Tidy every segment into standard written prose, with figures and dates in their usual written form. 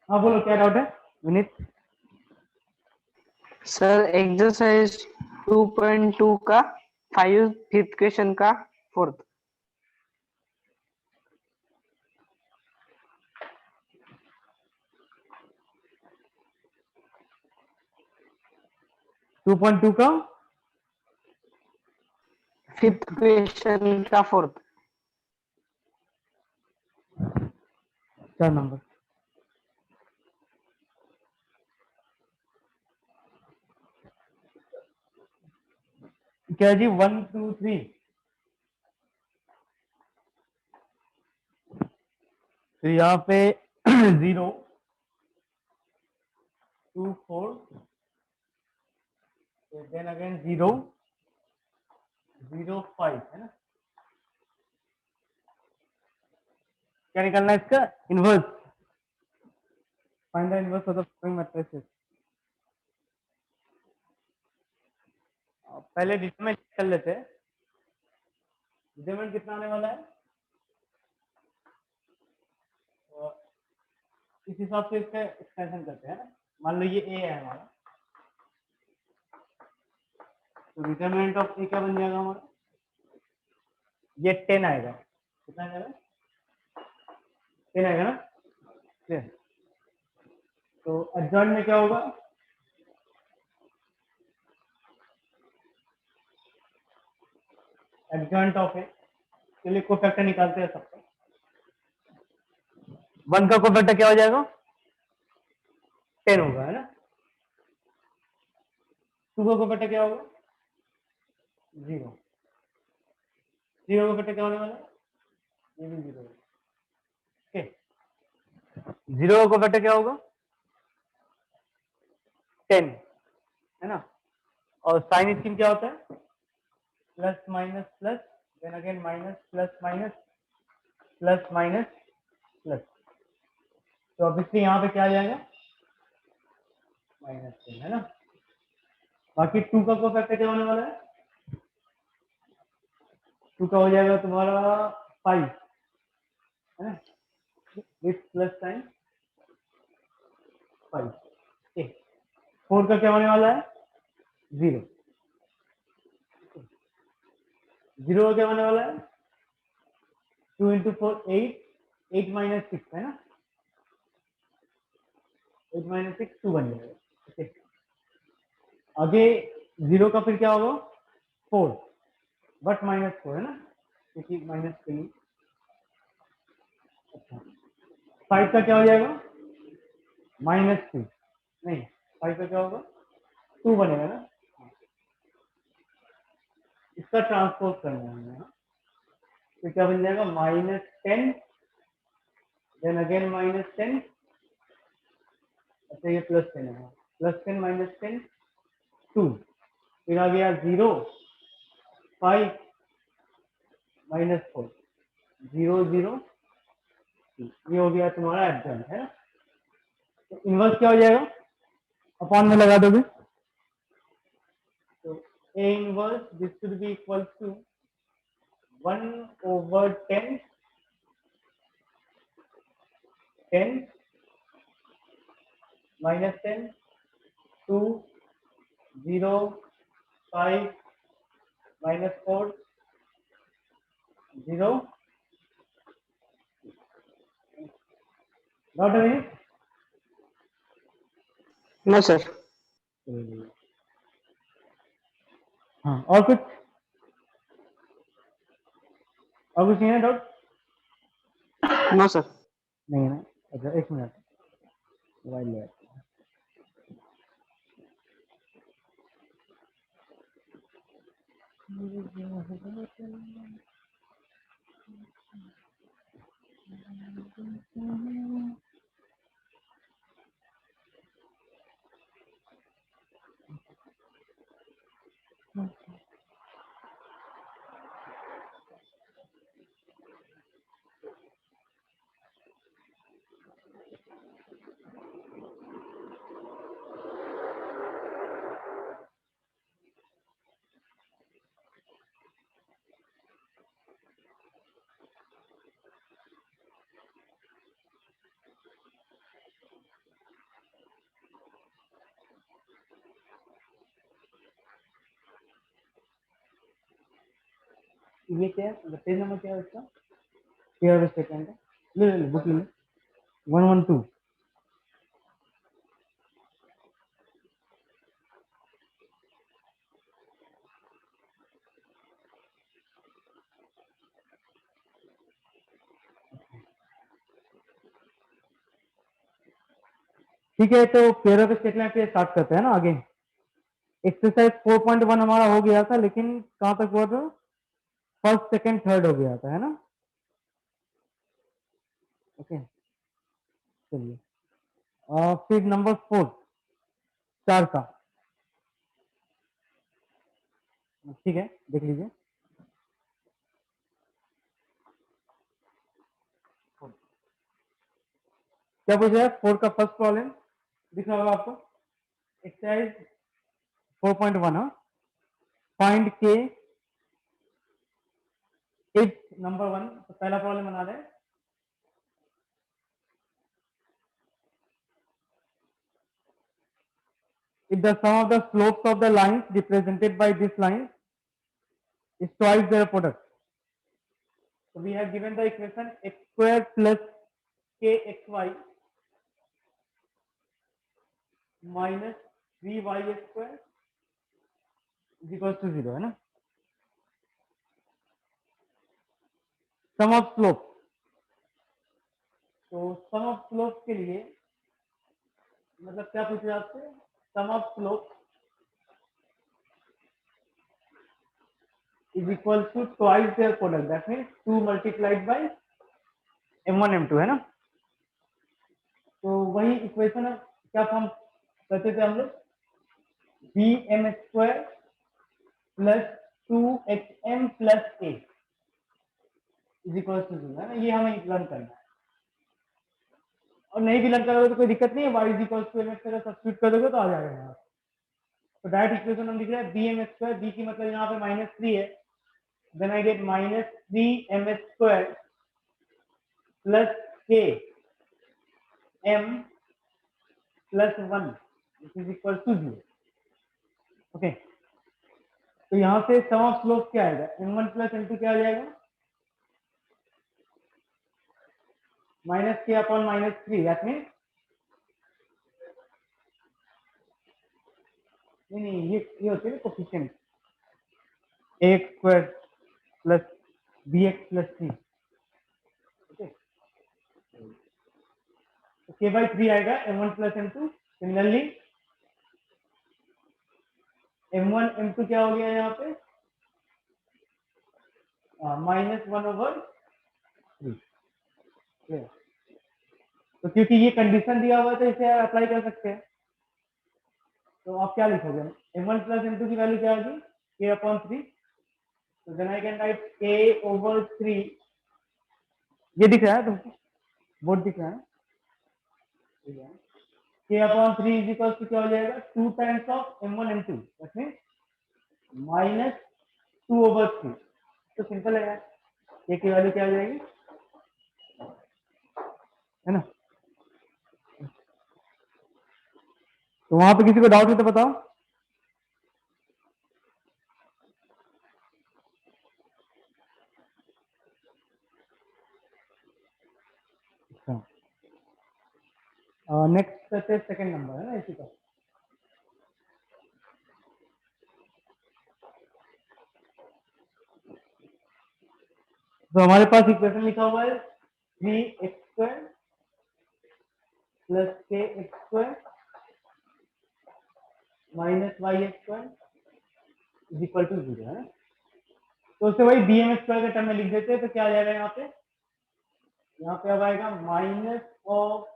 हाँ बोलो क्या डाउट है विनीत। सर एक्सरसाइज 2.2 का 5 फिफ्थ क्वेश्चन का 4th। 2.2 का 5th क्वेश्चन का 4th। क्या नंबर? क्या जी 1 2 3 तो यहाँ पे 0 2 4 देन अगेन 0 0 5 है ना। क्या निकलना है इसका inverse? Find the inverse of the following matrices. पहले डिटरमिनेंट कर लेते हैं। डिटरमिनेंट कितना आने वाला है और इस हिसाब से इसका एक्सटेंशन करते हैं ना। मान लो ये ए है हमारा, तो डिटरमिनेंट ऑफ ए क्या बन जाएगा हमारा? ये 10 आएगा। कितना आएगा? 10 आएगा ना। क्लियर। तो एडजॉइंट में क्या होगा? एडजॉइंट ऑफ ए के लिए कोफैक्टर निकालते हैं सबका। 1 का कोफैक्टर क्या हो जाएगा? 10 होगा है ना। 2 का कोफैक्टर क्या होगा? 0। 0 का कोफैक्टर क्या होने वाला है? ये भी 0 होगा। ओके। 0 का कोफैक्टर क्या होगा? 10 है ना। और साइन स्कीम क्या होता है? Plus minus plus then again minus plus minus plus minus plus. तो ऑब्वियसली यहाँ पे क्या आ जाएगा? -10 है ना। बाकी 2 का कोफैक्टर क्या होने वाला है? 2 का हो जाएगा तुम्हारा 5 है ना, विथ प्लस साइन 5। ठीक। 4 का क्या होने वाला है? 0। 0 का क्या होने वाला है? 2 इंटू 4 8 8 माइनस 6 है ना। 8 माइनस 6 2 बन जाएगा। ठीक। आगे 0 का फिर क्या होगा? 4 बट -4 है ना, क्योंकि -3। अच्छा 5 का क्या हो जाएगा? -2 नहीं, 5 का क्या होगा? 2 बनेगा ना। इसका ट्रांसपोज करना है हमें, हाँ। तो क्या बन जाएगा? -10 देन अगेन -10। अच्छा ये +10 है, +10 -10 2। फिर आ गया 0 5 -4 0 0 2। ये हो गया तुम्हारा एडजॉइंट है ना। तो इनवर्स क्या हो जाएगा? अपॉन में लगा दोगे तो A inverse this should be equal to 1/10 10 -10 2 0 5 -4 0। Not any. No sir. हाँ और कुछ नहीं है डाउट? No sir. नहीं है ना। अच्छा एक मिनट मोबाइल ले आते हैं। ये क्या है, पेज नंबर क्या है उसका, पेयर ऑफ स्टेटमेंट है, ले ले बुक ले 112। ठीक है, तो पेयर ऑफ स्टेटमेंट पे स्टार्ट करते हैं ना आगे। एक्सरसाइज 4.1 हमारा हो गया था, लेकिन कहाँ तक हुआ था, फर्स्ट सेकंड थर्ड हो गया था, है ना। ओके, चलिए फिर नंबर 4 4 का, ठीक है देख लीजिए। क्या पूछ रहा है, 4 का फर्स्ट प्रॉब्लम दिख रहा होगा आपको, एक्सरसाइज 4.1, हाँ, फाइंड के इफ नंबर 1, तो पहला प्रॉब्लम बना रहे हैं। If the sum of the slopes of the lines represented by this line is twice their product, so we have given the equation x square plus kxy minus 3y square is equals to 0, है ना। सम of slope, तो सम of slope के लिए मतलब क्या पूछ रहे हैं आपसे, sum of slope is equal to twice their product, that means 2 multiplied by m1 m2, है ना। तो वही इक्वेशन क्या फॉर्म करते थे हम लोग, B M square plus 2xm plus a is equal to 0, है ना। ये हमें लर्न करना है, और नहीं भी लर्न करोगे तो कोई दिक्कत नहीं है, y is equal to M X substitute कर दोगे तो आ जाएगा यहाँ। तो डायरेक्ट इक्वेशन हम लिख रहे हैं बी एम स्क्वायर, बी की मतलब यहाँ पे -3 है, then I get -3m square plus k m plus 1 is equal to 0। Okay, तो यहाँ से सम ऑफ स्लोप क्या आएगा, m1 प्लस m2 क्या आ जाएगा, -k अपॉन -3, दैट मीन नहीं ये होते हैं coefficient, a square plus bx plus 3, okay. तो k बाई 3 आएगा m1 plus m2। Similarly m1 m2 क्या हो गया यहाँ पे, -1/3। तो क्योंकि ये कंडीशन दिया हुआ है तो इसे अप्लाई कर सकते हैं। तो आप क्या लिखोगे, m1 प्लस m2 की वैल्यू क्या होगी, k अपॉन 3, तो then I can right k/3, ये दिख रहा है तुमको, बोर्ड दिख रहा है, k upon 3 is equal to क्या हो जाएगा, 2 times of m1 m2, that means -2/3। तो सिंपल है यार, k की वैल्यू क्या हो जाएगी, है ना। तो वहां पे किसी को डाउट है तो बताओ। नेक्स्ट करते हैं, सेकंड नंबर है ना इसी का। तो हमारे पास इक्वेशन लिखा हुआ है 3x² plus kx² minus y² is equal to 0, है ना। तो उसे वही bm स्क्वायर के टर्म में लिख देते हैं, तो क्या आ जाएगा यहाँ पे, अब आएगा minus of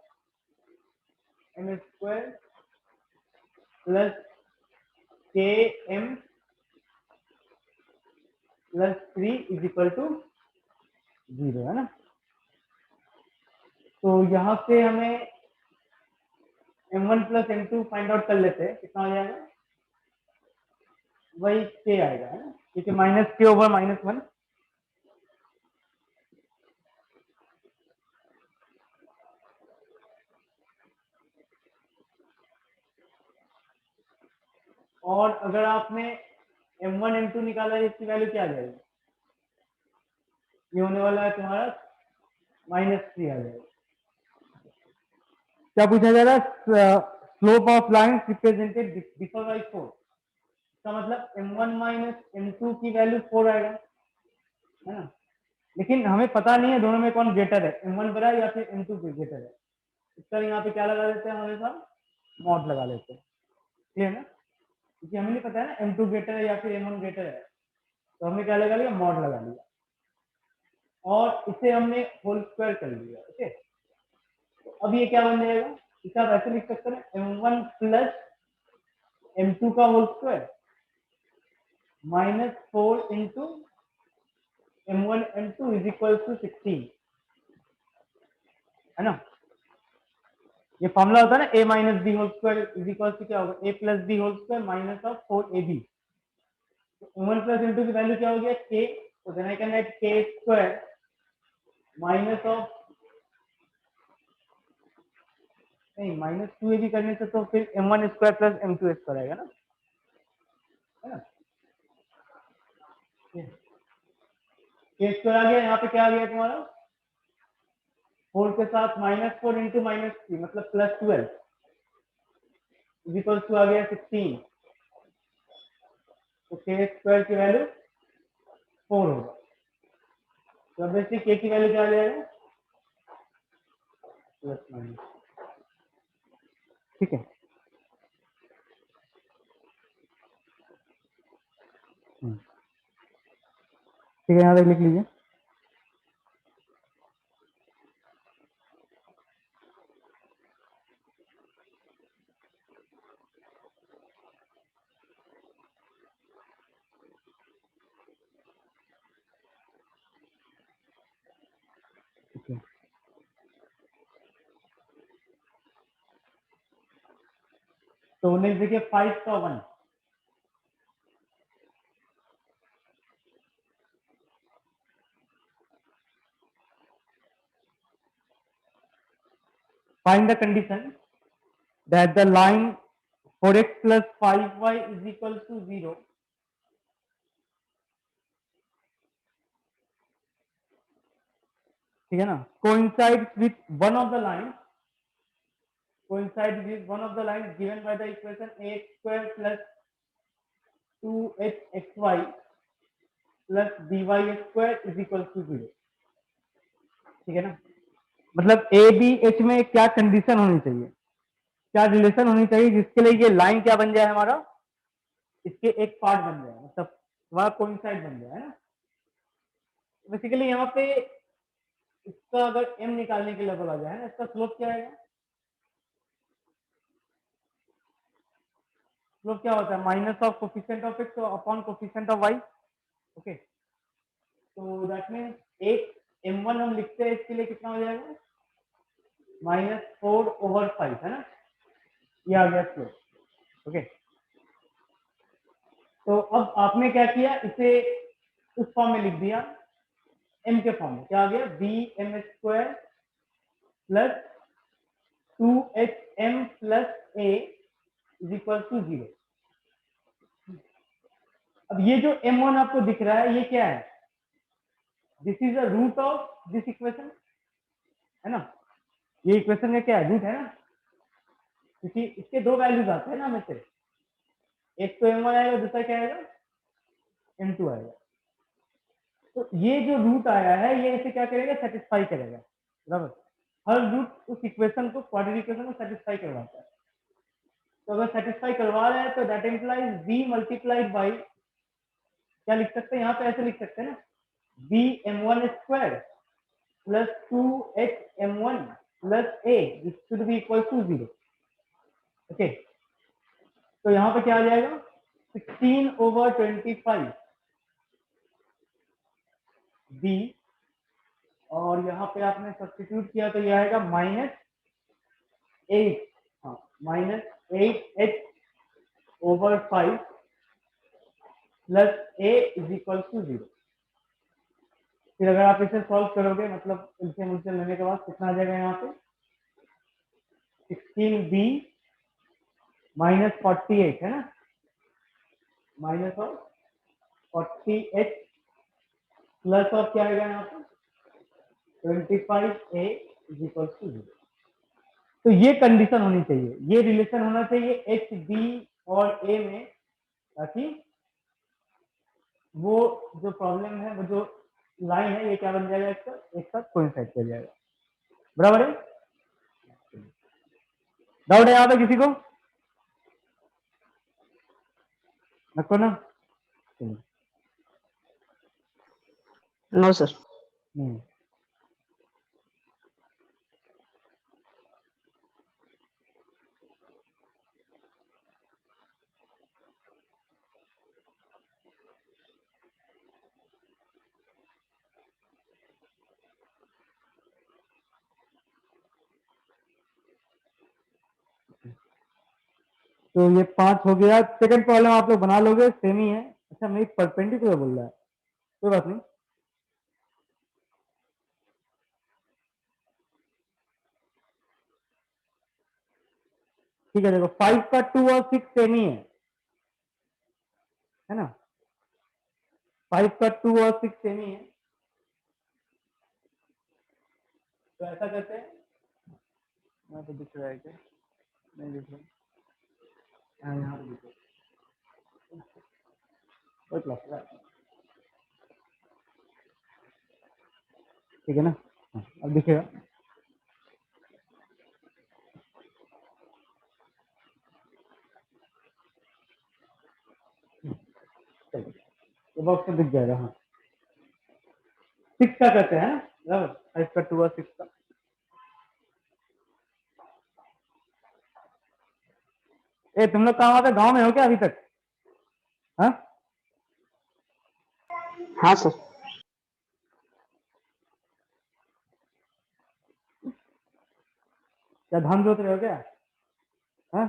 m square plus km plus 3 is equal to 0, है ना। तो यहाँ से हमें m1 plus m2 find out कर लेते हैं, कितना आ जाएगा, वही k आएगा, है ना, क्योंकि -k/-1। और अगर आपने m1 m2 निकाला है, इसकी वैल्यू क्या आ जाएगी, ये होने वाला है तुम्हारा -3 आ जाएगा। क्या पूछा जा रहा है? Slope of line represented before by 4, इसका मतलब m1 माइनस m2 की वैल्यू 4 आएगा, है ना। लेकिन हमें पता नहीं है दोनों में कौन ग्रेटर है, m1 बड़ा या फिर m2 ग्रेटर है। इसका यहाँ पे क्या लगा देते हैं, हमेशा मॉड लगा लेते हैं, क्लियर ना, क्योंकि हमें नहीं पता है ना m2 ग्रेटर है या फिर m1 ग्रेटर है, तो हमने क्या लगा लिया, मॉड लगा लिया और इसे हमने होल स्क्वायर कर लिया। ओके, तो अब ये क्या बन जाएगा, इसे आप ऐसे लिख सकते हैं m1 प्लस m2 का whole square -4 into m1 m2 is equal to 16, है ना। ये फॉर्मूला होता है ना, a minus B whole square is equal to क्या होगा, a plus B whole square minus of 4ab। m1 plus m2 की वैल्यू क्या हो गया, k, तो then I can write k square minus of, नहीं -2ab करने से तो फिर m1 square plus m2 square आएगा ना, है ना। k स्क्वायर आ गया, यहाँ पे क्या आ गया तुम्हारा 4 के साथ -4 इंटू -3 मतलब +12 इज इक्वल टू आ गया 16, तो k स्क्वायर की वैल्यू 4 होगा, तो ऑब्वियसली k की वैल्यू क्या आ जाएगा, प्लस माइनस, ठीक है। ठीक है, यहाँ तक लिख लीजिए। तो नेक्स्ट देखिए 5 का 1, find the condition that the line 4x plus 5y is equal to 0 ठीक है ना, coincides with one of the lines given by the equation ax square plus 2hxy plus dy square is equal to 0, ठीक है ना। मतलब A B H में क्या condition होनी चाहिए, क्या रिलेशन होनी चाहिए जिसके लिए ये लाइन क्या बन जाए हमारा, इसके एक पार्ट बन जाए, मतलब वहां कोइंसाइड बन जाए, है ना। बेसिकली यहाँ पे इसका अगर m निकालने के लिए बोला जाए ना, इसका स्लोप क्या आएगा, स्लोप क्या होता है, minus of coefficient of X upon coefficient of Y. Okay, तो दैट मीन एक m1 हम लिखते हैं, इसके लिए कितना हो जाएगा, -4/5, है ना, ये आ गया स्लोप। ओके, तो अब आपने क्या किया, इसे उस फॉर्म में लिख दिया, m के फॉर्म में क्या आ गया, bm square plus 2hm plus a is equal to 0। अब ये जो m1 आपको दिख रहा है, ये क्या है, this is a root of this equation, है ना, ये इक्वेशन का क्या है, रूट है ना, क्योंकि इसके दो वैल्यूज आते हैं ना हमें से, एक तो m1 आएगा, दूसरा क्या आएगा, m2 आएगा। तो ये जो रूट आया है, ये इसे क्या करेगा, सेटिस्फाई करेगा, बराबर। हर रूट उस इक्वेशन को, क्वाड्रेटिक इक्वेशन को सेटिस्फाई करवाता है। तो अगर सेटिस्फाई करवा रहे हैं तो that implies b multiplied by, क्या लिख सकते हैं यहाँ पे, ऐसे लिख सकते हैं ना, bm1 square plus 2hm1 plus a this should be equal to 0। Okay, तो यहाँ पे क्या आ जाएगा, 16/25 b, और यहाँ पे आपने सब्स्टिट्यूट किया तो ये आएगा -8, हाँ -8h/5 plus a is equal to 0। फिर अगर आप इसे सॉल्व करोगे, मतलब एलसीएम लेने के बाद कितना आ जाएगा, यहाँ पे 16b -48, है ना, -48 प्लस ऑफ क्या आएगा यहाँ पे 25a इज इक्वल टू 0। तो ये कंडीशन होनी चाहिए, ये रिलेशन होना चाहिए एच बी और ए में, ताकि वो जो प्रॉब्लम है, वो जो लाइन है, ये क्या बन जाएगा, इसका एक साथ कोइंसाइड कर जाएगा। बराबर है? डाउट है यहाँ पे किसी को? रखो ना। No sir. तो ये 5 हो गया। सेकंड प्रॉब्लम आप लोग बना लोगे, सेम ही है। अच्छा, मैं एक परपेंडिकुलर बोल रहा है, कोई बात नहीं। ठीक है, देखो 5 का 2 और 6 सेम ही है ना? 5 का 2 और 6 सेम ही है। तो ऐसा करते हैं, यहाँ पे दिख रहा है क्या? नहीं दिख रहा। हाँ, यहाँ पे दिख रहा है। कोई क्लास है। ठीक है ना? हाँ, अब दिखेगा। चलिए, ये बॉक्स में दिख जाएगा। हाँ, 6 का करते हैं ना, बराबर। 5 का 2 और 6 का। ए, तुम लोग कहाँ पे, गांव में हो क्या अभी तक? हाँ, हाँ सर। क्या धान जोत रहे हो क्या? हाँ,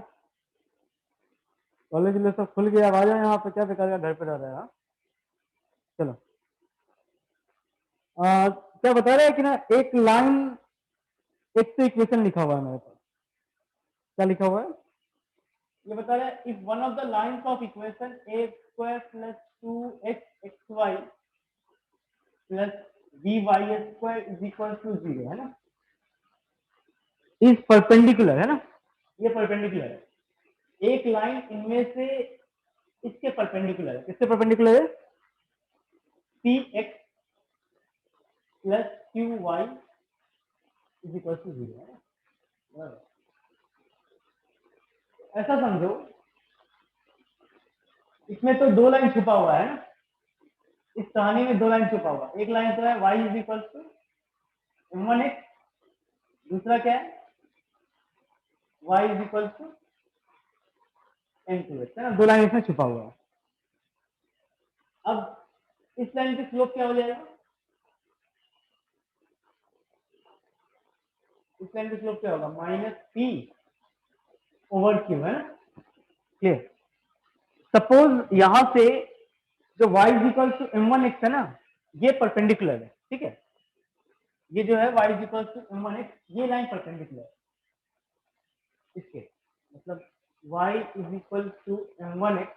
कॉलेज में सब खुल गया, अब आ जाओ यहाँ पे, क्या बेकार का घर पे रह रहा है। हाँ? चलो, क्या बता रहे हैं कि ना, एक लाइन, एक तो इक्वेशन लिखा हुआ है मेरे पास। क्या लिखा हुआ है? ये बता रहा है, if one of the lines of equation A square plus 2x xy plus by square is equal to 0, है ना? इज परपेंडिकुलर, है ना? ये परपेंडिकुलर है। एक लाइन इनमें से इसके परपेंडिकुलर है। किसके परपेंडिकुलर है? px plus qy is equal to 0, है ना? ऐसा समझो, इसमें तो दो लाइन छुपा हुआ है ना, इस कहानी में दो लाइन छुपा हुआ। एक लाइन तो है y is equal to m1x, दूसरा क्या है, y is equal to m2x, है ना? दो लाइन इसमें छुपा हुआ है। अब इस लाइन की स्लोप क्या हो जाएगा? इस लाइन की स्लोप क्या होगा? माइनस p ओवर q, है ना? क्लियर? सपोज यहां से जो y is equal to m1x है ना, ये परपेंडिकुलर है, ठीक है? ये जो है y is equal to m1x, ये लाइन परपेंडिकुलर है इसके, मतलब y is equal to m1x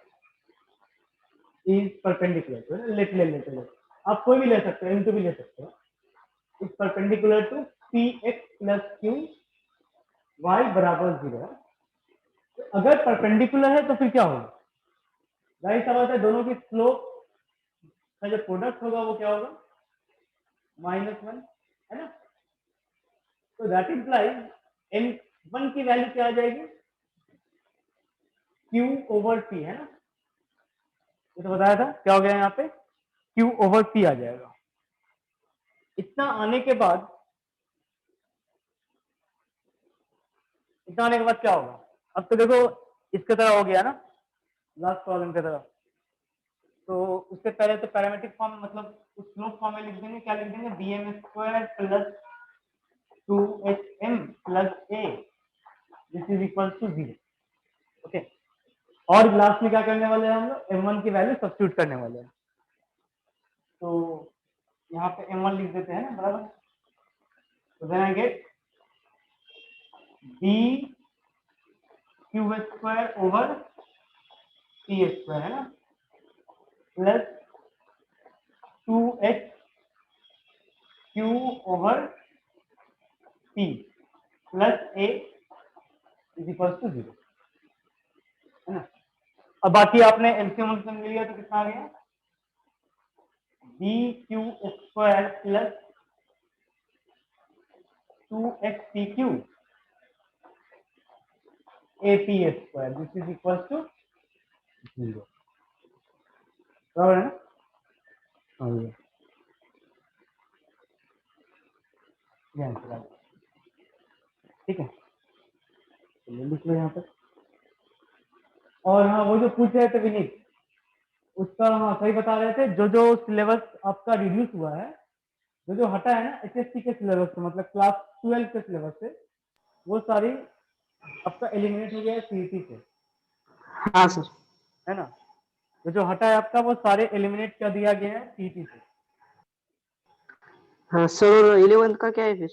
is perpendicular. लेते आप कोई भी ले सकते हो, m2 भी ले सकते हो। Is perpendicular to px plus q, y बराबर 0 है। तो अगर परपेंडिकुलर है तो फिर क्या होगा? जाहिर सा बात है, दोनों की स्लोप का जो प्रोडक्ट होगा वो क्या होगा? -1, है ना? तो दैट इंप्लाइज m1 की वैल्यू क्या आ जाएगी? q ओवर p, है ना? ये तो बताया था, क्या हो गया यहाँ पे? q ओवर p आ जाएगा। इतना आने के बाद, क्या होगा? अब तो देखो, इसके तरह हो गया ना, लास्ट प्रॉब्लम की तरह। तो उससे पहले तो पैरामीट्रिक फॉर्म, मतलब उस स्लोप फॉर्म में लिख देंगे। क्या लिख देंगे? bm square plus 2hm plus a this is equal to 0। Okay, और लास्ट में क्या करने वाले हैं हम लोग? m1 की वैल्यू सब्स्टिट्यूट करने वाले हैं। तो यहाँ पे m1 लिख देते हैं ना, बराबर। तो then I get b cube square over p square, है ना, plus 2h Q over P plus A is equal to 0, है ना। अब बाकी आपने एलसीएम ले लिया तो कितना आ गया, BQ² plus 2XPQ AP² this is equal to 0, बराबर है ना। हाँ ये आंसर आ गया, ठीक है, चलिए लिख लो यहाँ पर। और हाँ वो जो पूछ रहे थे विनीत, उसका हाँ सही बता रहे थे, जो जो सिलेबस आपका रिड्यूस हुआ है, जो जो हटा है ना एचएससी के सिलेबस से, मतलब क्लास 12 के सिलेबस से, वो सारी आपका एलिमिनेट हो गया है सीईटी से, हाँ सर। है ना। जो हटा है आपका वो सारे एलिमिनेट कर दिया गया है सीईटी से। हाँ सर, 11th का क्या है फिर?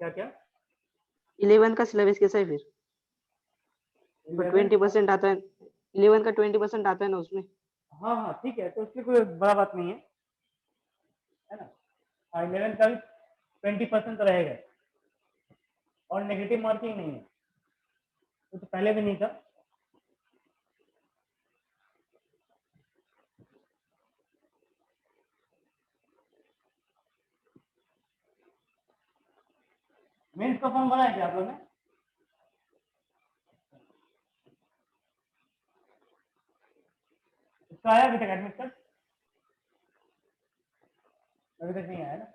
क्या क्या 11th का सिलेबस कैसा है फिर? 20% आता है, 11 का 20% आता है ना उसमें। हाँ हाँ ठीक है, तो उसकी कोई बड़ा बात नहीं है ना। हाँ 11 का भी 20% तो रहेगा, और नेगेटिव मार्किंग नहीं है, वो तो पहले भी नहीं था। मेंस का फॉर्म बनाया क्या आप लोगों ने? इसका आया अभी तक एडमिट कार्ड? अभी तक नहीं आया ना।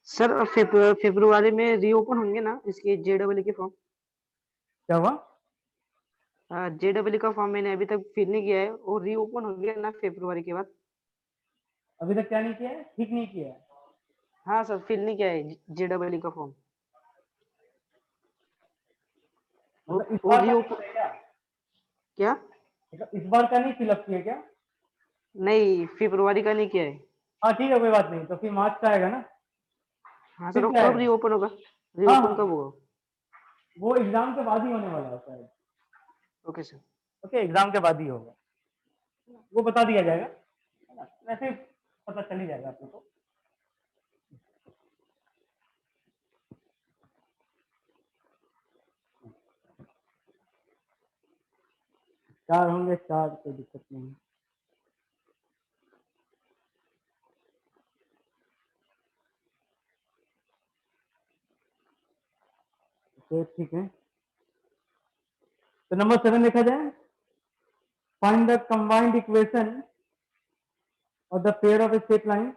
सर फरवरी में रीओपन होंगे ना इसके जेडब्ल्यू के फॉर्म? क्या हुआ? जेडब्ल्यू का फॉर्म मैंने अभी तक फिल नहीं किया है, और रीओपन हो गया ना फरवरी के बाद। अभी तक क्या नहीं किया है, ठीक नहीं किया है? हाँ सर, फिल नहीं किया है जेडब्ल्यू का फॉर्म। मतलब इस वो बार का नहीं रीओपन किया क्या? क्या? मतलब इस बार का नहीं फिलअप किया क्या? नहीं, फरवरी का नहीं किया है। हाँ ठीक है, कोई बात नहीं, तो फिर मार्च का आएगा ना, हाँ फिर सर, क्या कब आएगा? रीओपन होगा? हाँ रीओपन हाँ कब होगा? वो एग्जाम के बाद ही होने वाला होता है। Okay sir. ओके, एग्जाम के बाद ही होगा, वो बता दिया जाएगा, है ना, वैसे पता चल ही जाएगा आप लोग को। चार होंगे, चार, कोई दिक्कत नहीं है। तो ठीक है, तो नंबर 7 देखा जाए, find the combined equation of the pair of a straight line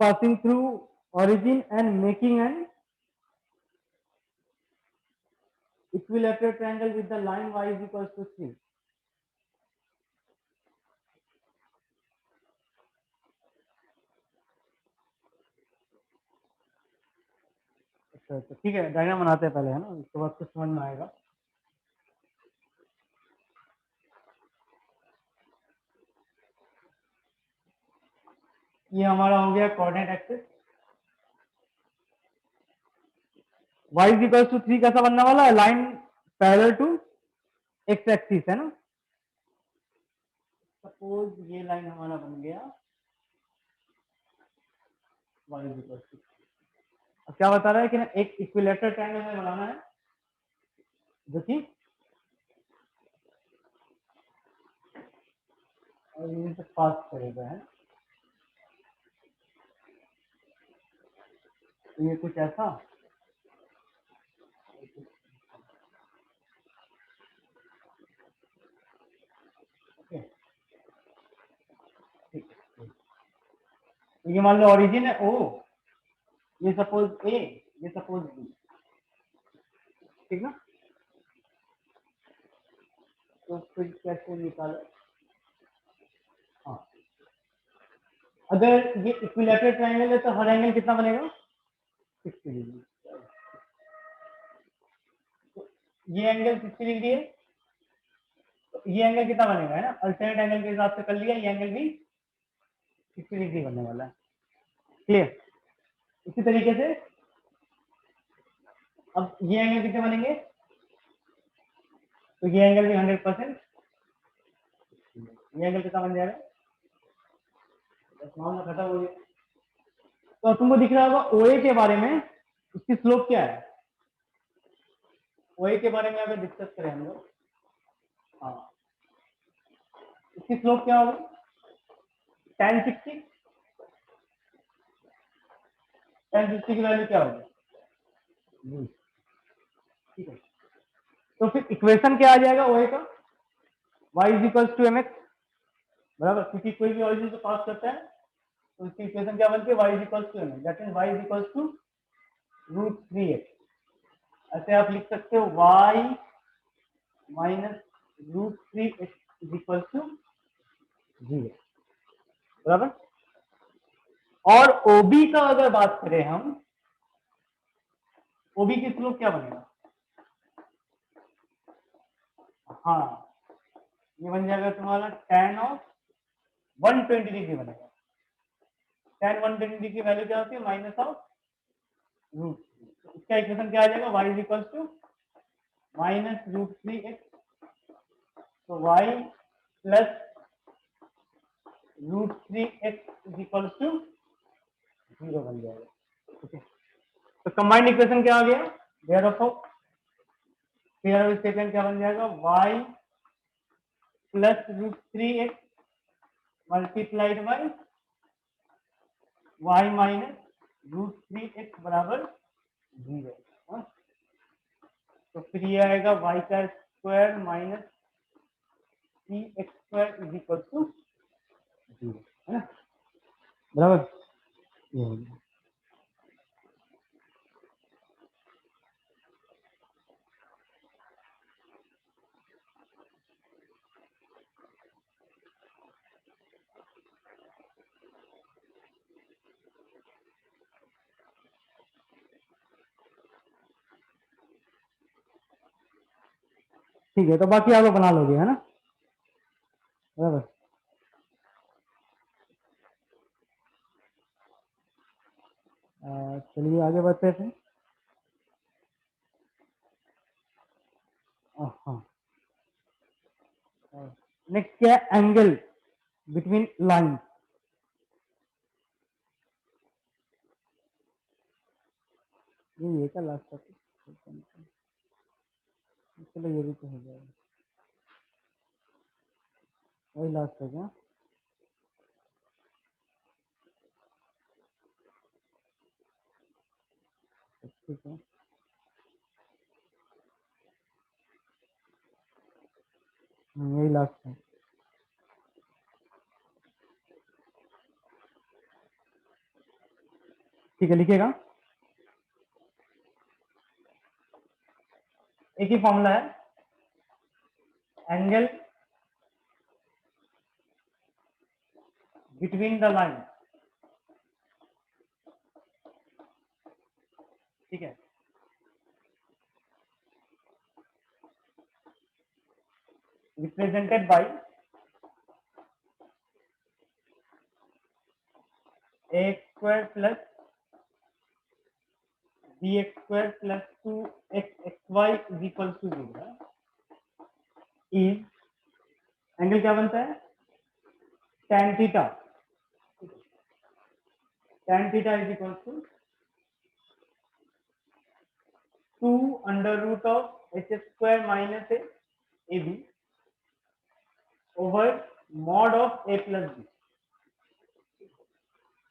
passing through origin and making an equilateral triangle with the line y is equals to 3। अच्छा अच्छा ठीक है, डायग्राम बनाते हैं पहले, है ना, उसके बाद कुछ समझ में आएगा। ये हमारा हो गया coordinate axis, y is equals to 3 कैसा बनने वाला है, line parallel to X axis, है ना। सपोज ये लाइन हमारा बन गया y is equals to, अब क्या बता रहा है कि ना एक इक्विलेटरल ट्रायंगल हमें बनाना है जो कि और ये से पास करेगा, है, तो ये कुछ ऐसा, ओके ठीक है। तो ये मान लो ओरिजिन है ओ, ये सपोज ए, ये सपोज बी, ठीक ना। तो फिर कैसे निकालो, हाँ अगर ये इक्विलेटरल ट्रायंगल है तो हर एंगल कितना बनेगा, 60 डिग्री। तो ये एंगल 60 डिग्री है, तो ये एंगल कितना बनेगा, है ना, अल्टरनेट एंगल के हिसाब से कर लिया, ये एंगल भी 60 डिग्री बनने वाला है, क्लियर। इसी तरीके से अब ये एंगल कितने बनेंगे, तो ये एंगल भी 100%, ये एंगल कितना बन जाएगा, बस मामला खत्म हो गया। तो तुमको दिख रहा होगा ओए के बारे में, उसकी स्लोप क्या है? ओए के बारे में अगर डिस्कस करें हम लोग, हाँ, इसकी स्लोप क्या होगी? tan 60, tan 60 की वैल्यू क्या होगी? ठीक है, तो फिर इक्वेशन क्या आ जाएगा ओए का? y is equals to mx, बराबर, क्योंकि कोई भी ऑरिजिन से पास करता है तो उसकी इक्वेशन क्या बनती है? y is equals to mx, that means y is equals to √3x। ऐसे आप लिख सकते हो y minus √3x is equal to 0, बराबर। और OB का अगर बात करें हम, OB की स्लोप क्या बनेगा? हाँ, ये बन जाएगा तुम्हारा tan ऑफ 120 डिग्री बनेगा। tan 120 डिग्री की वैल्यू क्या होती है? Minus of root. इसका इक्वेशन क्या आ जाएगा? y is equal to minus √3x, तो y plus √3x is equal to 0 बन जाएगा। ठीक है, तो कंबाइंड इक्वेशन क्या आ गया? देयरफॉर स्टेटमेंट क्या बन जाएगा? y plus √3x multiplied by y minus √3x बराबर 0। तो फिर ये आएगा y का square minus 3x² is equal to 0, है ना, बराबर। ये हो गया। ठीक है, तो बाकी आप लोग बना लोगे, है ना, बराबर। चलिए आगे बढ़ते हैं। हाँ, नेक्स्ट क्या है? Angle between line. ये क्या लास्ट टॉपिक? चलो ये भी तो हो जाएगा, वही लास्ट है क्या? ठीक है, यही लास्ट है। ठीक है, लिखिएगा। एक ही फॉर्मूला है, एंगल बिटवीन द लाइन। ठीक है, represented by a² plus bx² plus 2xxy is equal to 0 is, angle क्या बनता है? tan theta. tan theta is equal to 2√h² minus a b over mod of a plus B.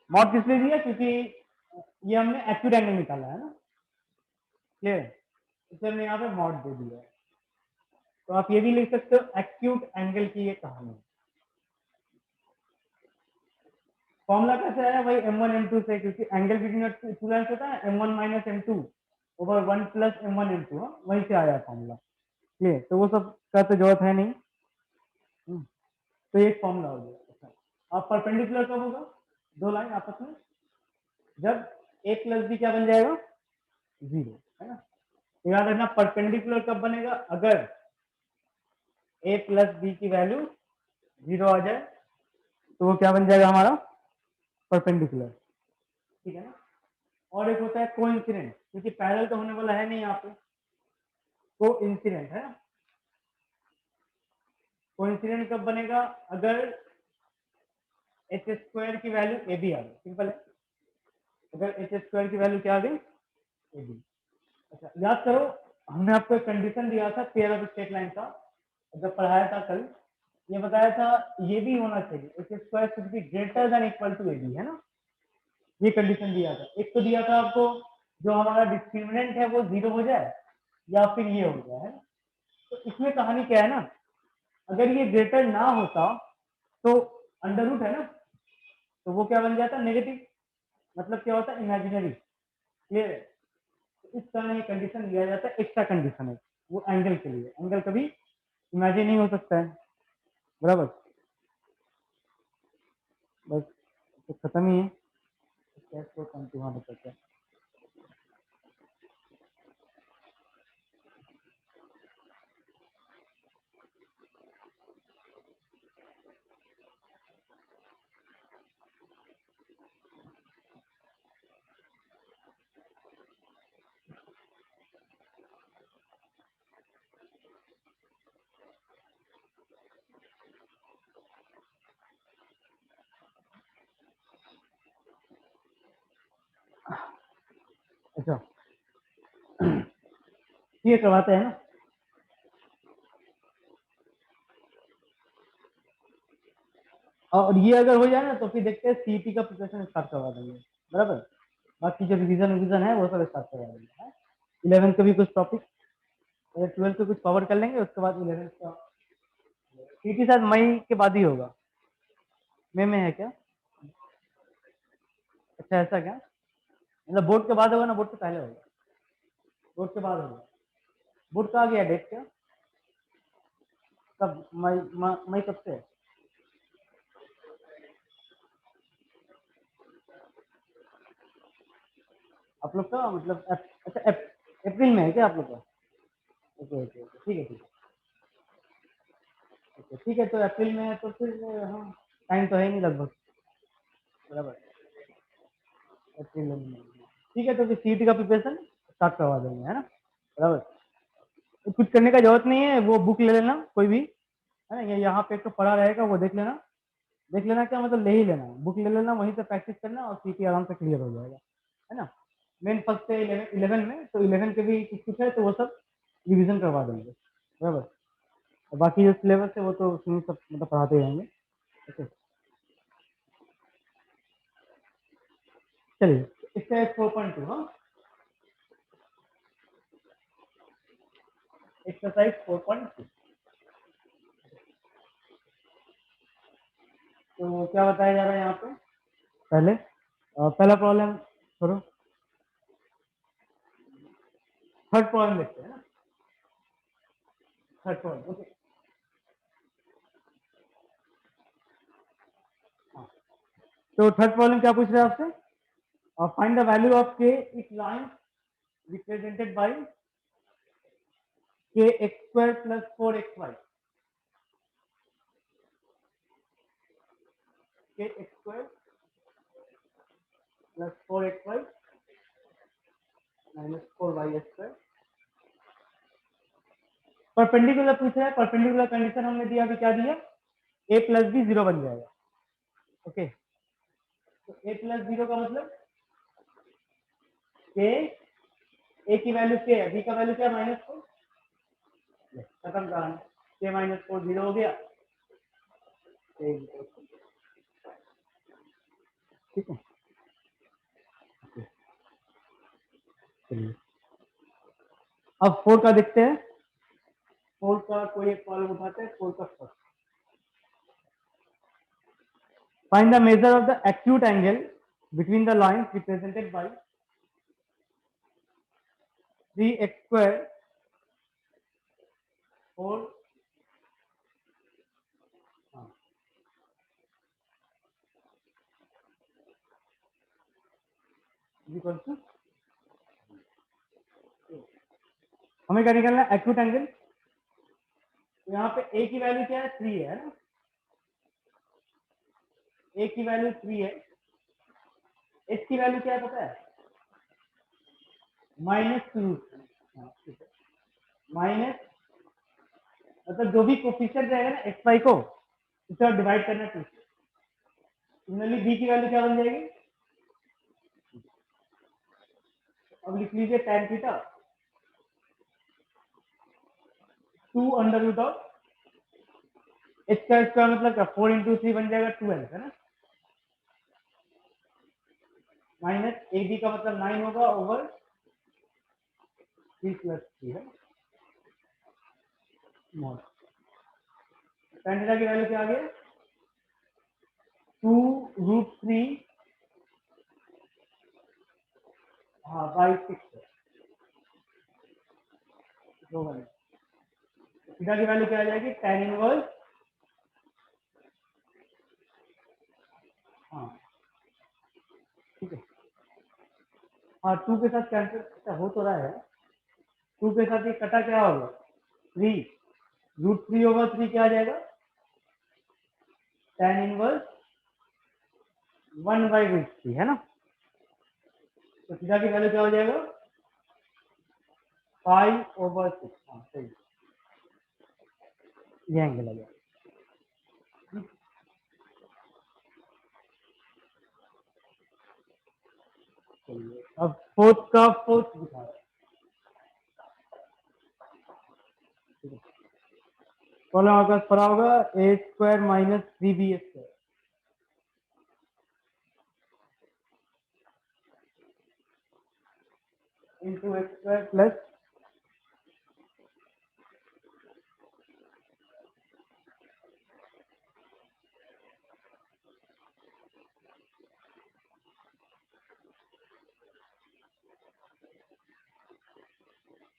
Mod किस लिए दिया? क्योंकि ये हमने एक्यूट एंगल निकाला है ना, क्लियर, इसलिए हमने यहाँ पे मॉड दे दिया है। तो आप ये भी लिख सकते हो एक्यूट एंगल की ये कहानी। फॉर्मूला कैसे आया भाई? m1 m2 से, क्योंकि एंगल बिटवीन टू लाइंस होता है m1 minus m2 over 1 plus m1 m2, वहीं से आया फॉर्मूला। क्लियर, तो वो सब का तो जरूरत है नहीं। तो ये फॉर्मूला हो गया। अच्छा, आप परपेंडिकुलर कब होगा दो लाइन आपस में? जब a प्लस बी क्या बन जाएगा? 0, है ना। याद रखना, परपेंडिकुलर कब बनेगा? अगर a प्लस बी की वैल्यू 0 आ जाए तो वो क्या बन जाएगा हमारा? परपेंडिकुलर। ठीक है ना। और एक होता है कोइंसिडेंट, क्योंकि पैरेलल तो होने वाला है नहीं यहाँ पे, कोइंसिडेंट है। कोइंसिडेंट कब बनेगा? अगर एच स्क्वायर की वैल्यू ए बी आ गई, सिंपल है। अगर एच स्क्वायर की वैल्यू क्या आ गई, ए बी। अच्छा याद करो, हमने आपको एक कंडीशन दिया था पेयर ऑफ स्ट्रेट लाइन का, जब पढ़ाया था कल, ये बताया था ये भी होना चाहिए, H square should be greater than equal to A B, है ना, ये कंडीशन दिया था। एक तो दिया था आपको जो हमारा डिस्क्रिमिनेंट है वो 0 हो जाए, या फिर ये हो जाए, है ना। तो इसमें कहानी क्या है ना, अगर ये ग्रेटर ना होता तो अंडर रूट है ना, तो वो क्या बन जाता, नेगेटिव, मतलब क्या होता है, इमेजिनरी। क्लियर है। तो इस तरह ये कंडीशन दिया जाता है, एक्स्ट्रा कंडीशन है वो एंगल के लिए, एंगल कभी इमेजिन नहीं हो सकता है, बराबर। बस तो खत्म ही है, कैसे वहाँ बचा है। अच्छा ये करवाते हैं ना, और ये अगर हो जाए ना तो फिर देखते हैं सीईटी का प्रिपरेशन स्टार्ट करवा देंगे, बराबर। बाकी जो रिवीजन है वो सब स्टार्ट करवा देंगे। 11 का भी कुछ टॉपिक, 12 को कुछ कवर कर लेंगे, उसके बाद 11 का सीईटी शायद मई के बाद ही होगा। मई में है क्या? अच्छा ऐसा क्या, मतलब बोर्ड के बाद होगा ना, बोर्ड के पहले होगा? बोर्ड के बाद होगा। बोर्ड का आ गया डेट क्या, कब? मई कब से है? आप लोग का मतलब अच्छा अप्रैल में है क्या आप लोग का? ओके ओके ओके, ठीक है ठीक है। ओके ठीक है, तो अप्रैल में है तो फिर हाँ, टाइम तो है नहीं लगभग, बराबर। अप्रैल में ठीक है, तो फिर सीईटी का प्रिपरेशन स्टार्ट करवा देंगे, है ना, बराबर। तो कुछ करने का जरूरत नहीं है, वो बुक ले लेना कोई भी, है ना, ये यहाँ पे एक तो पढ़ा रहेगा वो देख लेना। देख लेना क्या मतलब, ले ही लेना, बुक ले लेना, वहीं से प्रैक्टिस करना और सीईटी आराम से क्लियर हो जाएगा, है ना। मेन फर्स्ट से 11 में, तो 11 के भी कुछ कुछ है तो वो सब रिवीजन करवा देंगे, बराबर। और बाकी जो सिलेबस है वो तो उसमें सब मतलब पढ़ाते रहेंगे। ओके चलिए, एक्सरसाइज 4.2, हाँ एक्सरसाइज 4.2। तो क्या बताया जा रहा है यहाँ पे, पहले पहला प्रॉब्लम करो, थर्ड प्रॉब्लम देखते हैं ना, थर्ड प्रॉब्लम। ओके हाँ, तो थर्ड प्रॉब्लम क्या पूछ रहा है आपसे, फाइंड द वैल्यू ऑफ के इफ लाइन रिप्रेजेंटेड बाय के एक्स स्क्वायर प्लस 4xy, के x square plus 4xy minus 4y square. Perpendicular पूछ रहा है, परपेंडिकुलर कंडीशन हमने दिया, अभी क्या दिया, a प्लस बी 0 बन जाएगा। ओके, तो a प्लस 0 का मतलब के, a की वैल्यू के है, b का वैल्यू क्या, -4, खत्म कहानी, के -4 0 हो गया, ठीक है। चलिए अब 4 का देखते हैं, 4 का कोई एक प्रॉब्लम उठाते हैं, 4 का first. Find the measure of the acute angle between the lines represented by 3x square 4 equal to, हमें क्या निकालना है, एक्यूट एंगल। तो यहाँ पे a की वैल्यू क्या है, 3 है ना, a की वैल्यू 3 है, h की वैल्यू क्या है पता है, -2, माइनस, मतलब जो भी कोफिशिएंट रहेगा ना एक्स वाई को, उसे डिवाइड करना 2 से, सिमिलरली बी की वैल्यू क्या बन जाएगी, अब लिख लीजिए tan theta 2 under root of h का स्क्वायर मतलब क्या 4 इंटू 3 बन जाएगा 12 है ना, माइनस ए बी का मतलब 9 होगा ओवर 3 प्लस 3 है मोड। tan थीटा की वैल्यू क्या आ गया 2 रूट 3 हाँ बाई 6 थीटा की वैल्यू क्या आ जाएगी tan इनवर्स हाँ ठीक है हाँ 2 के साथ कैंसिल हो तो रहा है 2 के साथ ये कटा क्या होगा 3 रूट 3 ओवर 3 क्या आ जाएगा tan इनवर्स 1 बाई रूट 3 है ना, तो थीटा की वैल्यू क्या हो जाएगा 5 ओवर 6 हाँ सही ये एंगल आ जाएगा। चलिए अब फोर्थ का फोर्थ दिखा रहा है प्रॉब्लम आपका पड़ा होगा a square minus 3b square into x square plus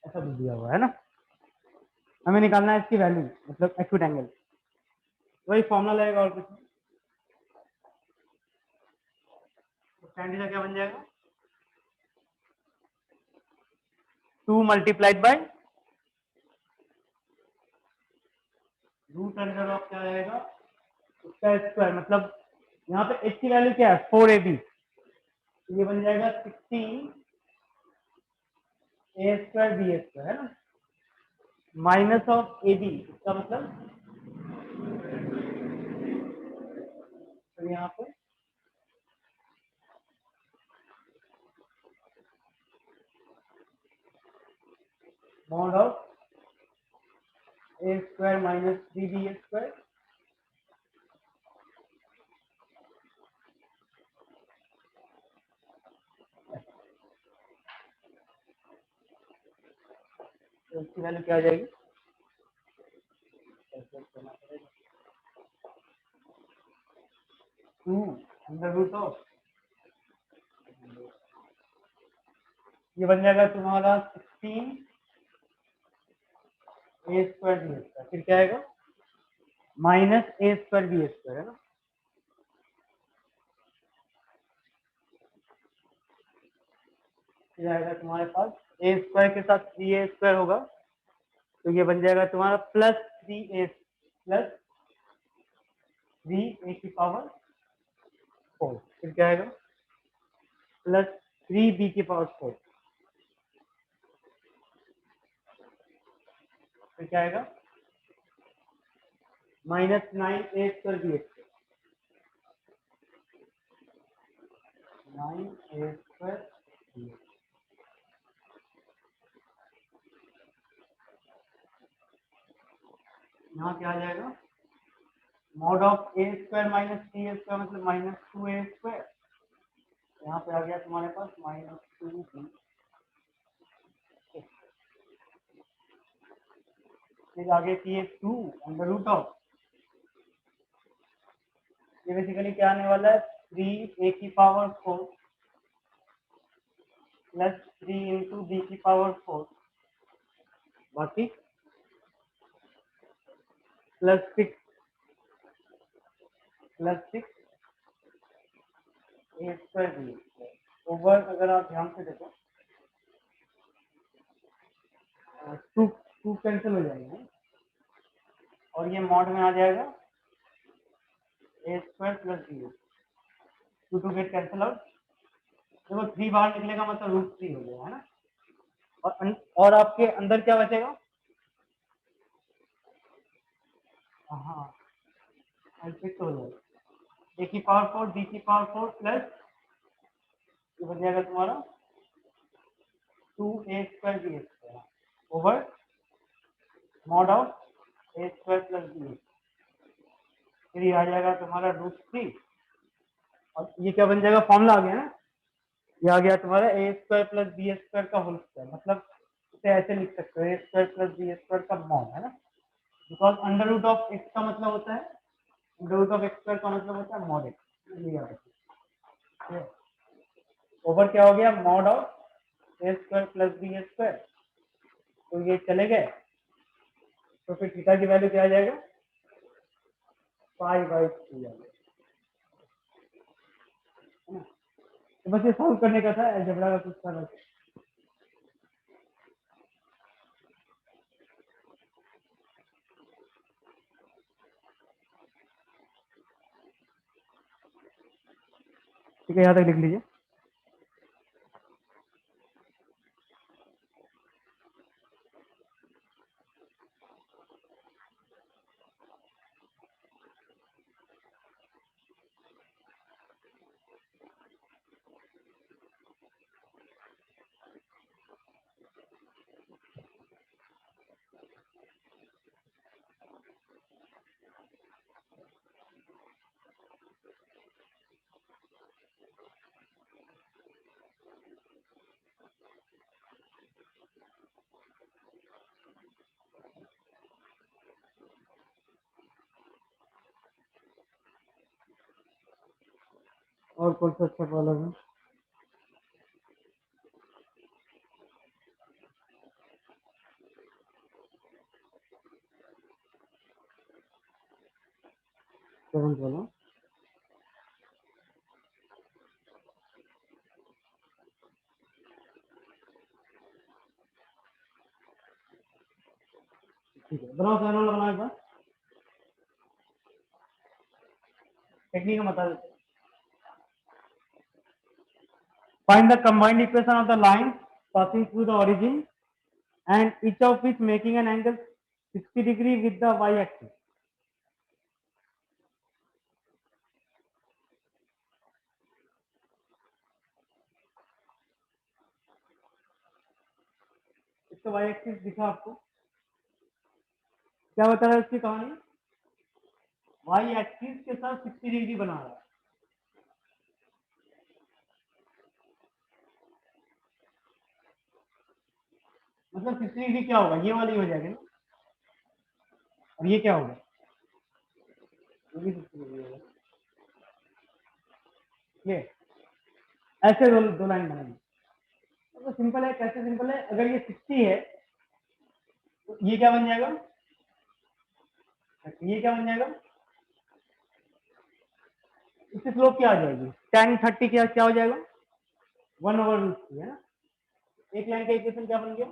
ऐसा कुछ दिया हुआ है ना, हमें निकालना है इसकी वैल्यू मतलब एक्यूट एंगल, वही फॉर्मूला लगेगा और कुछ नहीं। तो tan थीटा क्या बन जाएगा 2 multiplied by root under of क्या आएगा उसका स्क्वायर मतलब यहाँ पे h की वैल्यू क्या है 4ab ये बन जाएगा 16 ए स्क्वायर बी स्क्वायर है ना माइनस ऑफ ए बी इसका मतलब तो यहाँ पे mod of A square minus 3b square तो इसकी वैल्यू क्या आ जाएगी 2 अंडर रूट ऑफ ये बन जाएगा तुम्हारा 16 ए स्क्वायर बी स्क्वायर फिर क्या आएगा माइनस ए स्क्वायर बी स्क्वायर है ना, फिर आएगा तुम्हारे पास ए स्क्वायर के साथ 3a स्क्वायर होगा तो ये बन जाएगा तुम्हारा प्लस 3a प्लस 3a की पावर 4 फिर क्या आएगा प्लस 3b की पावर 4 फिर क्या आएगा minus 9a square B square 9a square यहाँ क्या आ जाएगा mod of A square minus 3a square मतलब माइनस 2a स्क्वायर यहाँ पे आ गया तुम्हारे पास माइनस 2b फिर आगे की 2 अंडर रूट ऑफ ये बेसिकली क्या आने वाला है 3a की पावर 4 प्लस 3 इंटू बी की पावर 4 बाकी प्लस 6 ए स्क्वायर बी ओवर अगर आप ध्यान से देखो 2 कैंसिल हो जाएंगे और ये मॉड में आ जाएगा a square plus b 2 get cancel out देखो 3 बाहर निकलेगा मतलब रूट 3 हो गया है ना और आपके अंदर क्या बचेगा हाँ फिक्स हो जाएगा a की पावर 4 b की पावर 4 प्लस ये बन जाएगा तुम्हारा 2a² b² over mod of a² plus b। फिर ये आ जाएगा तुम्हारा √3 और ये क्या बन जाएगा, फॉर्मूला आ गया ना, ये आ गया तुम्हारा a² प्लस b² का होल स्क्वायर। मतलब इसे ऐसे लिख सकते हो a² प्लस b² का मॉड, है ना, because under root of x का मतलब होता है, अंडर रूट ऑफ x² का मतलब होता है मॉड x। ओवर क्या हो गया, mod of a² plus b²। तो ये चले गए, तो फिर थीटा की वैल्यू क्या आ जाएगा, π/3 आ जाएगा। तो बस ये सॉल्व करने का था, अलजेब्रा का कुछ था। ठीक है, यहाँ तक लिख लीजिए। और कौन सा अच्छा प्रॉब्लम है? Seven problem. ठीक है, बनाओ सेवन वाला, बनाओ एक बार। टेक्निक में बता देते हैं। Find the combined equation of the line passing through the origin and each of which making an angle 60 degree with the y-axis. इसका y-axis दिखा आपको, क्या बता रहा है उसकी कहानी, y-axis के साथ 60 डिग्री बना रहा है। मतलब 60 डिग्री क्या होगा, ये वाली हो जाएगी ना, और ये क्या होगा, ये भी 60 डिग्री होगा। ये ऐसे दो लाइन बनाएंगे। तो सिंपल है, कैसे सिंपल है, अगर ये 60 है तो ये क्या बन जाएगा, ये क्या बन जाएगा, इसकी स्लोप क्या आ जाएगी, tan 30 क्या हो जाएगा, 1/√3, है ना। एक लाइन का इक्वेशन क्या बन गया,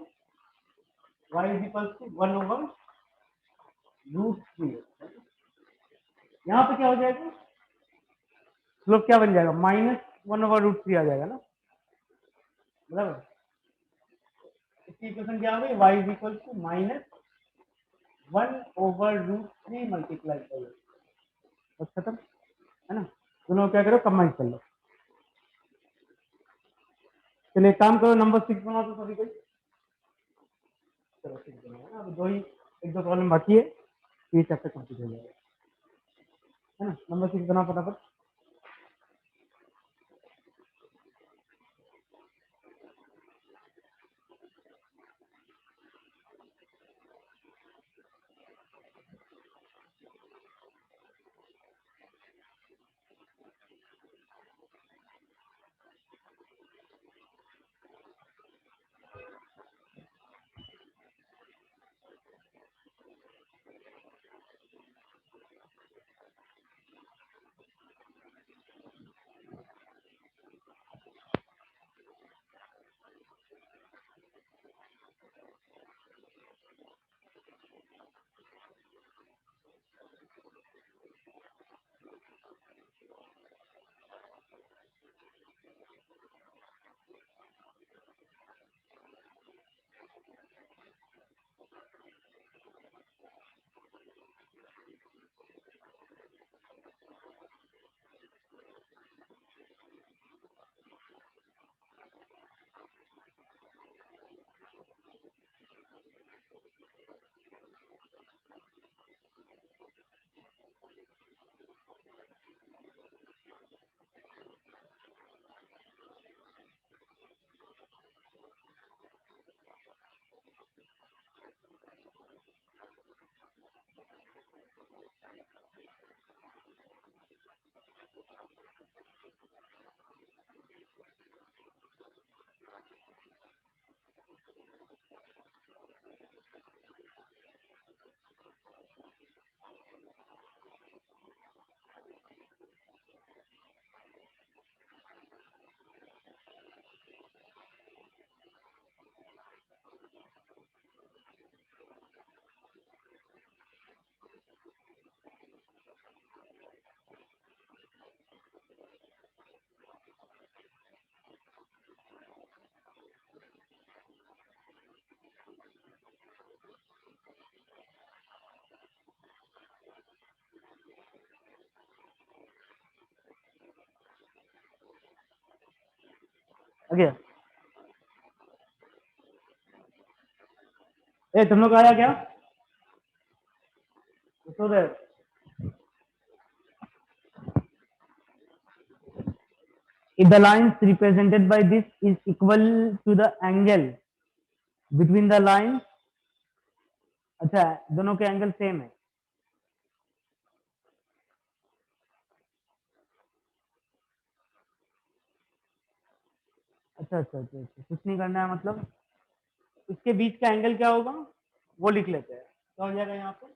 y इज इक्वल टू 1/√3। यहाँ पे क्या हो जाएगा, स्लोप क्या बन जाएगा, -1/√3 आ जाएगा ना, बराबर। इसकी इक्वेशन क्या हो गई, y is equal to -1/√3 multiply कर, बस खत्म, है ना। दोनों क्या करो, कंबाइन कर लो। चलिए काम करो, नंबर 6 बनाओ तो सभी कोई। चलो 6 बनाओ, अब एक दो प्रॉब्लम बाकी है, ये चैप्टर कंप्लीट हो जाएगा, है ना। नंबर 6 बनाओ फटाफट। ओके ए तुम लोग आया क्या सो रहे if the lines represented by this is equal to the angle between the lines अच्छा दोनों के एंगल सेम है अच्छा अच्छा अच्छा अच्छा कुछ नहीं करना है मतलब इसके बीच का एंगल क्या होगा वो लिख लेते हैं क्या हो जाएगा यहाँ पे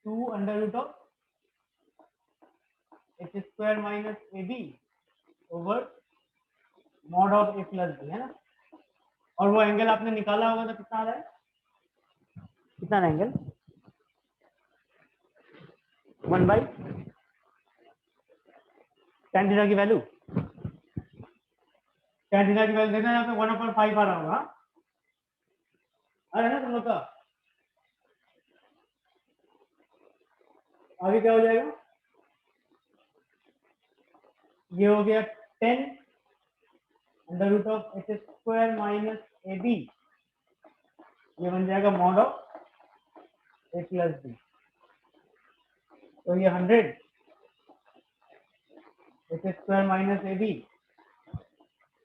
2 under root of H square minus A B over mod of A plus B है ना और वो एंगल आपने निकाला होगा तो कितना आ रहा है कितना एंगल 1 बाई tan थीटा की वैल्यू tan थीटा की वैल्यू देखना यहाँ पे 1/5 आ रहा होगा अरे ना तुम लोग का आगे क्या हो जाएगा ये हो गया 10 under root of H square minus A B ये बन जाएगा mod of A plus B तो ये 100 H square minus A B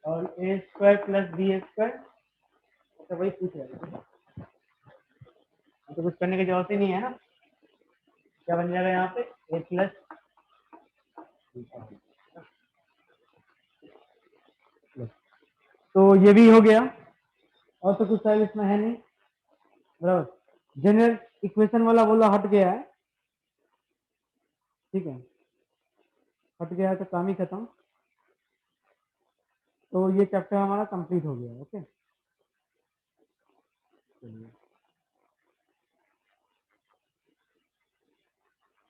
और A square plus B square तो वही पूछ रहे हैं तो कुछ करने की जरूरत ही नहीं है ना क्या बन जाएगा यहाँ पे ए प्लस तो ये भी हो गया और तो कुछ शायद इसमें है नहीं बराबर जनरल इक्वेशन वाला बोला हट गया है ठीक है हट गया है तो काम ही खत्म तो ये चैप्टर हमारा कंप्लीट हो गया ओके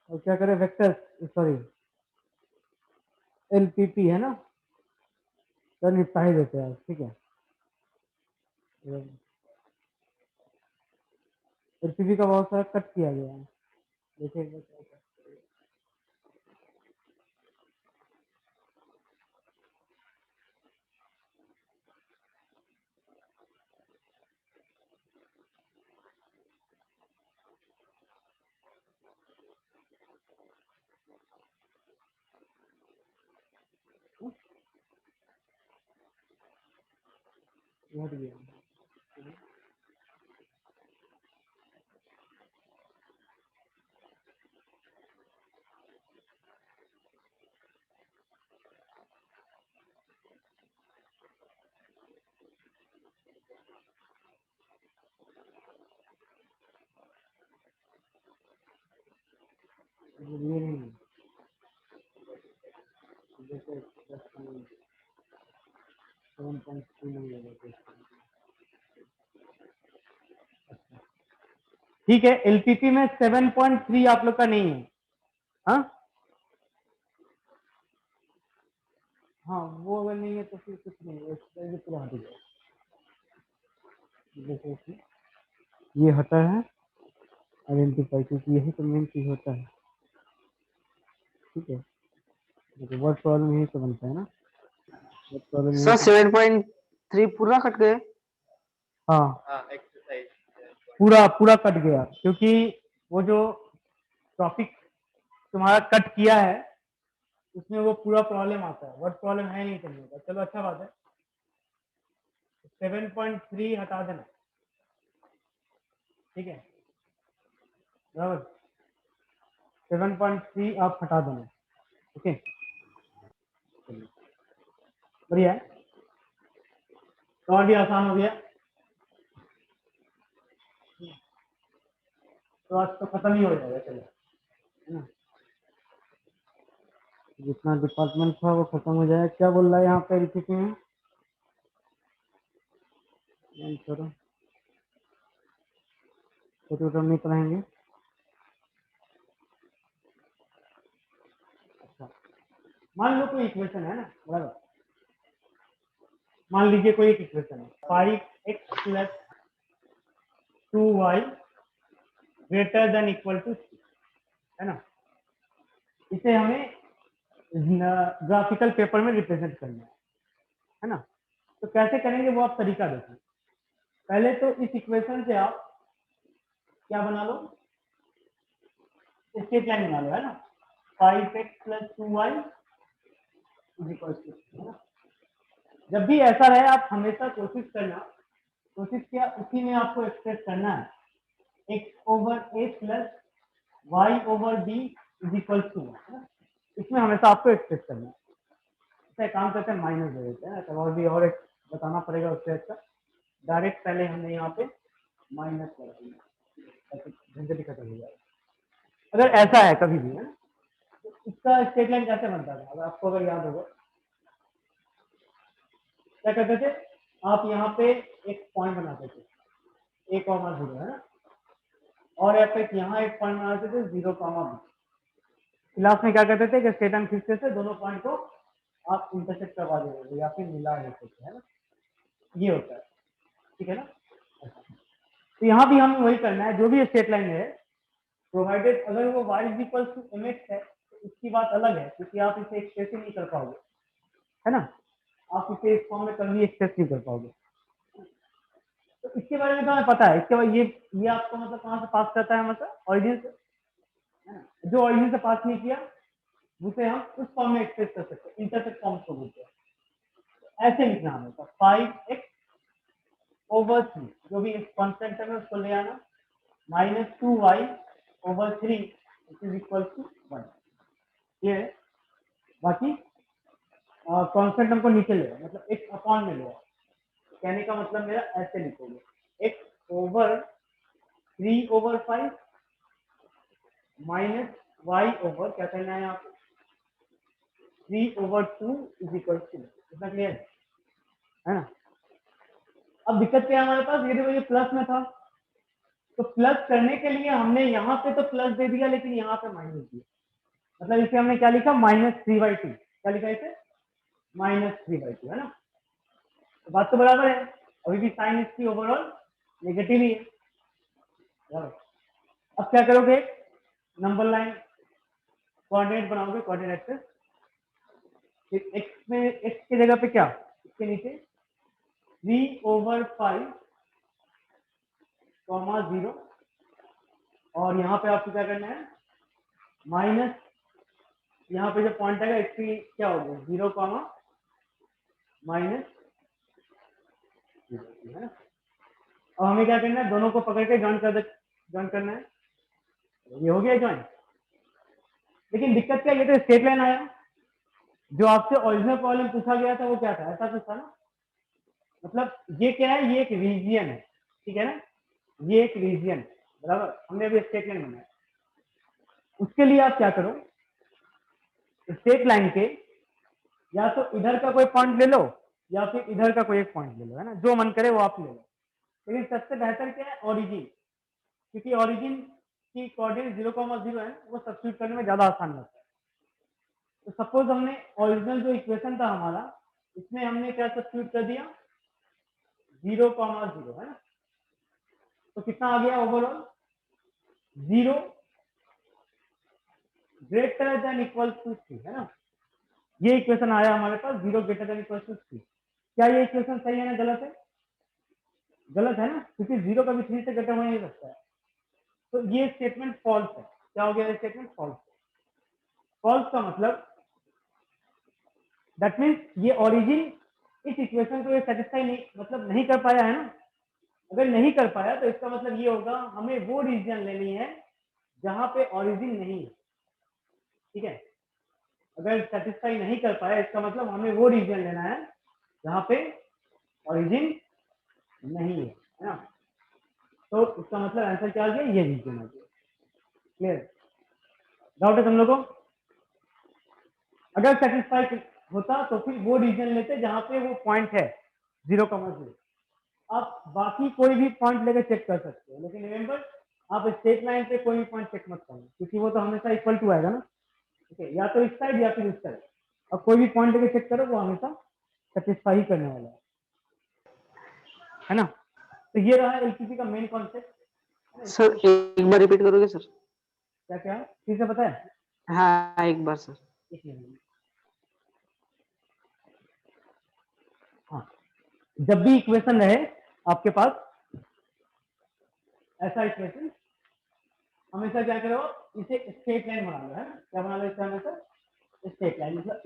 और क्या करें वेक्टर सॉरी एलपीपी है ना तो निपटा ही देते हैं ठीक है एलपीपी का बहुत सारा कट किया गया है देखिए हट गया ये नहीं जैसे 7.3 नहीं होगा ठीक है एलपीपी में 7.3 आप लोग का नहीं है हाँ हाँ वो अगर नहीं है तो फिर कुछ नहीं है इसका पूरा हट गया जैसे कि ये हटा है आइडेंटिफाई क्योंकि यही तो मेन चीज होता है ठीक है देखो वर्ड प्रॉब्लम यही तो बनता है ना वर्ड प्रॉब्लम यही सर तो 7.3 पूरा कट गए हाँ पूरा पूरा कट गया क्योंकि वो जो टॉपिक तुम्हारा कट किया है उसमें वो पूरा प्रॉब्लम आता है वर्ड प्रॉब्लम है नहीं करने का चलो अच्छा बात है 7.3 हटा देना ठीक है बराबर 7.3 आप हटा देना ओके बढ़िया है तो और भी आसान हो गया तो आज तो खत्म ही हो जाएगा चलो है ना जितना डिपार्टमेंट था वो खत्म हो जाएगा क्या बोल रहा है यहाँ पे रिथिति में छोड़ो छोटे नहीं पढ़ाएंगे अच्छा मान लो कोई इक्वेशन है ना बराबर मान लीजिए कोई एक इक्वेशन है 5x plus 2y greater than equal to है ना इसे हमें ग्राफिकल पेपर में रिप्रेजेंट करना है है ना। तो कैसे करेंगे वो आप तरीका देखिए। पहले तो इस इक्वेशन से आप क्या बना लो, स्ट्रेट लाइन बना लो, है ना। 5x + 2y है ना। जब भी ऐसा रहे आप हमेशा कोशिश करना, कोशिश किया उसी में आपको एक्सप्रेस करना है, x/a + y/b = है ना। इसमें हमेशा आपको एक्सप्रेस करना है। इसका काम करते हैं माइनस दे देते हैं, तो और भी और एक बताना पड़ेगा उससे अच्छा डायरेक्ट पहले हमने यहाँ पे माइनस लगा दिया, झंझट खत्म हो जाएगा। अगर ऐसा है कभी भी, है ना, तो इसका स्ट्रेट लाइन कैसे बनता था, अगर आपको अगर याद होगा क्या करते थे आप, यहाँ पे एक पॉइंट बनाते थे a,0, है ना, और यहाँ एक पॉइंट बनाते थे 0,b। क्लास में क्या करते थे कि स्ट्रेट लाइन खींचते थे, दोनों पॉइंट को आप इंटरसेक्ट करवा देते थे या फिर मिला देते थे, है ना। ये होता है, ठीक है ना। तो यहाँ भी हमें वही करना है, जो भी स्ट्रेट लाइन है प्रोवाइडेड अगर वो y = mx है तो इसकी बात अलग है, क्योंकि आप इसे एक्सप्रेस ही नहीं कर पाओगे, है ना। आप इसे इस फॉर्म में कभी एक्सप्रेस नहीं कर पाओगे। तो इसके बारे में तो हमें पता है, इसके बाद ये आपको मतलब कहाँ से पास करता है, मतलब ऑरिजिन से, है ना। जो ऑरिजिन से पास नहीं किया उसे हम उस फॉर्म में एक्सप्रेस कर सकते हैं, इंटरसेक्ट फॉर्म को बोलते हैं। ऐसे लिखना हमें 5x/3 जो भी कांस्टेंट है उसको ले आना, -2y/3 = 1। ये है। बाकी कांस्टेंट हमको नीचे ले, मतलब x अपॉन में ले। कहने का मतलब मेरा ऐसे लिखोगे x/3/5 -y/ क्या करना है आपको 3/2 = 2। इतना क्लियर है ना। अब दिक्कत क्या है हमारे पास, ये देखो ये प्लस में था, तो प्लस करने के लिए हमने यहाँ पे तो प्लस दे दिया लेकिन यहाँ पे माइनस दिया, मतलब इसे हमने क्या लिखा -3/2। क्या लिखा इसे -3/2, है ना। तो बात तो बराबर है, अभी भी साइन इसकी ओवरऑल नेगेटिव ही है। अब क्या करोगे, नंबर लाइन कोऑर्डिनेट बनाओगे, कोऑर्डिनेट एक्सेस, एक्स में एक्स की जगह पे क्या, इसके नीचे 3/5, 0, और यहाँ पे आपको क्या करना है माइनस, यहाँ पे जो पॉइंट आएगा इसकी क्या होगा 0, -0, है ना। अब हमें क्या करना है, दोनों को पकड़ के ज्वाइन करना है। ये हो गया ज्वाइन। लेकिन दिक्कत क्या, ये तो स्ट्रेट लाइन आया, जो आपसे ओरिजिनल प्रॉब्लम पूछा गया था वो क्या था, ऐसा कुछ था ना। मतलब ये क्या है, ये एक रीजियन है, ठीक है ना, ये एक रीजियन, बराबर। हमने अभी स्ट्रेट लाइन बनाया, उसके लिए आप क्या करो, स्ट्रेट लाइन के या तो इधर का कोई पॉइंट ले लो या फिर इधर का कोई एक पॉइंट ले लो, है ना, जो मन करे वो आप ले लो। लेकिन सबसे बेहतर क्या है ओरिजिन, क्योंकि ओरिजिन की कोऑर्डिनेट 0,0 है, वो सब्स्टिट्यूट करने में ज्यादा आसान लगता है। तो सपोज हमने ओरिजिनल जो इक्वेशन था हमारा, इसमें हमने क्या सब्स्टिट्यूट कर दिया 0,0, है ना। तो कितना आ गया overall 0 greater than equal to 3, है ना। ये इक्वेशन आया हमारे पास 0 ग्रेटर देन इक्वल टू 3। क्या ये इक्वेशन सही है ना गलत है, गलत है ना, क्योंकि 0 कभी 3 से ग्रेटर हो नहीं सकता है। तो ये स्टेटमेंट फॉल्स है। क्या हो गया ये स्टेटमेंट फॉल्स। फॉल्स का मतलब दैट मीन्स ये ओरिजिन इस इक्वेशन को ये सेटिस्फाई नहीं, मतलब नहीं कर पाया, है ना। अगर नहीं कर पाया तो इसका मतलब ये होगा हमें वो रीजन लेनी है जहां पे ओरिजिन नहीं है, ठीक है। अगर सेटिस्फाई नहीं कर पाया इसका मतलब हमें वो रीजन लेना है जहां पे ओरिजिन नहीं है ना। तो इसका मतलब आंसर क्या आ गया, ये रीजन आ गया। क्लियर, डाउट है तुम लोगों को। अगर सेटिस्फाई होता तो फिर वो रीजन लेते जहां पे वो पॉइंट है 0,0। आप बाकी कोई भी पॉइंट लेकर चेक कर सकते हो, लेकिन रिमेंबर आप स्ट्रेट लाइन पे कोई भी पॉइंट चेक मत करना, क्योंकि वो तो हमेशा इक्वल टू आएगा ना, ठीक है, या तो इस साइड या फिर इस साइड। अब कोई भी पॉइंट लेकर चेक करो वो हमेशा सेटिस्फाई ही करने वाला है ना। तो ये रहा एलसीसी का मेन कॉन्सेप्ट। सर एक बार रिपीट करोगे सर? क्या क्या ठीक से पता है, हाँ एक बार सर। एक मिनट। जब भी इक्वेशन रहे आपके पास ऐसा इक्वेशन, हमेशा क्या करो, इसे स्ट्रेट लाइन बना लो, है ना। क्या बना लो इसका हमेशा? स्ट्रेट लाइन, मतलब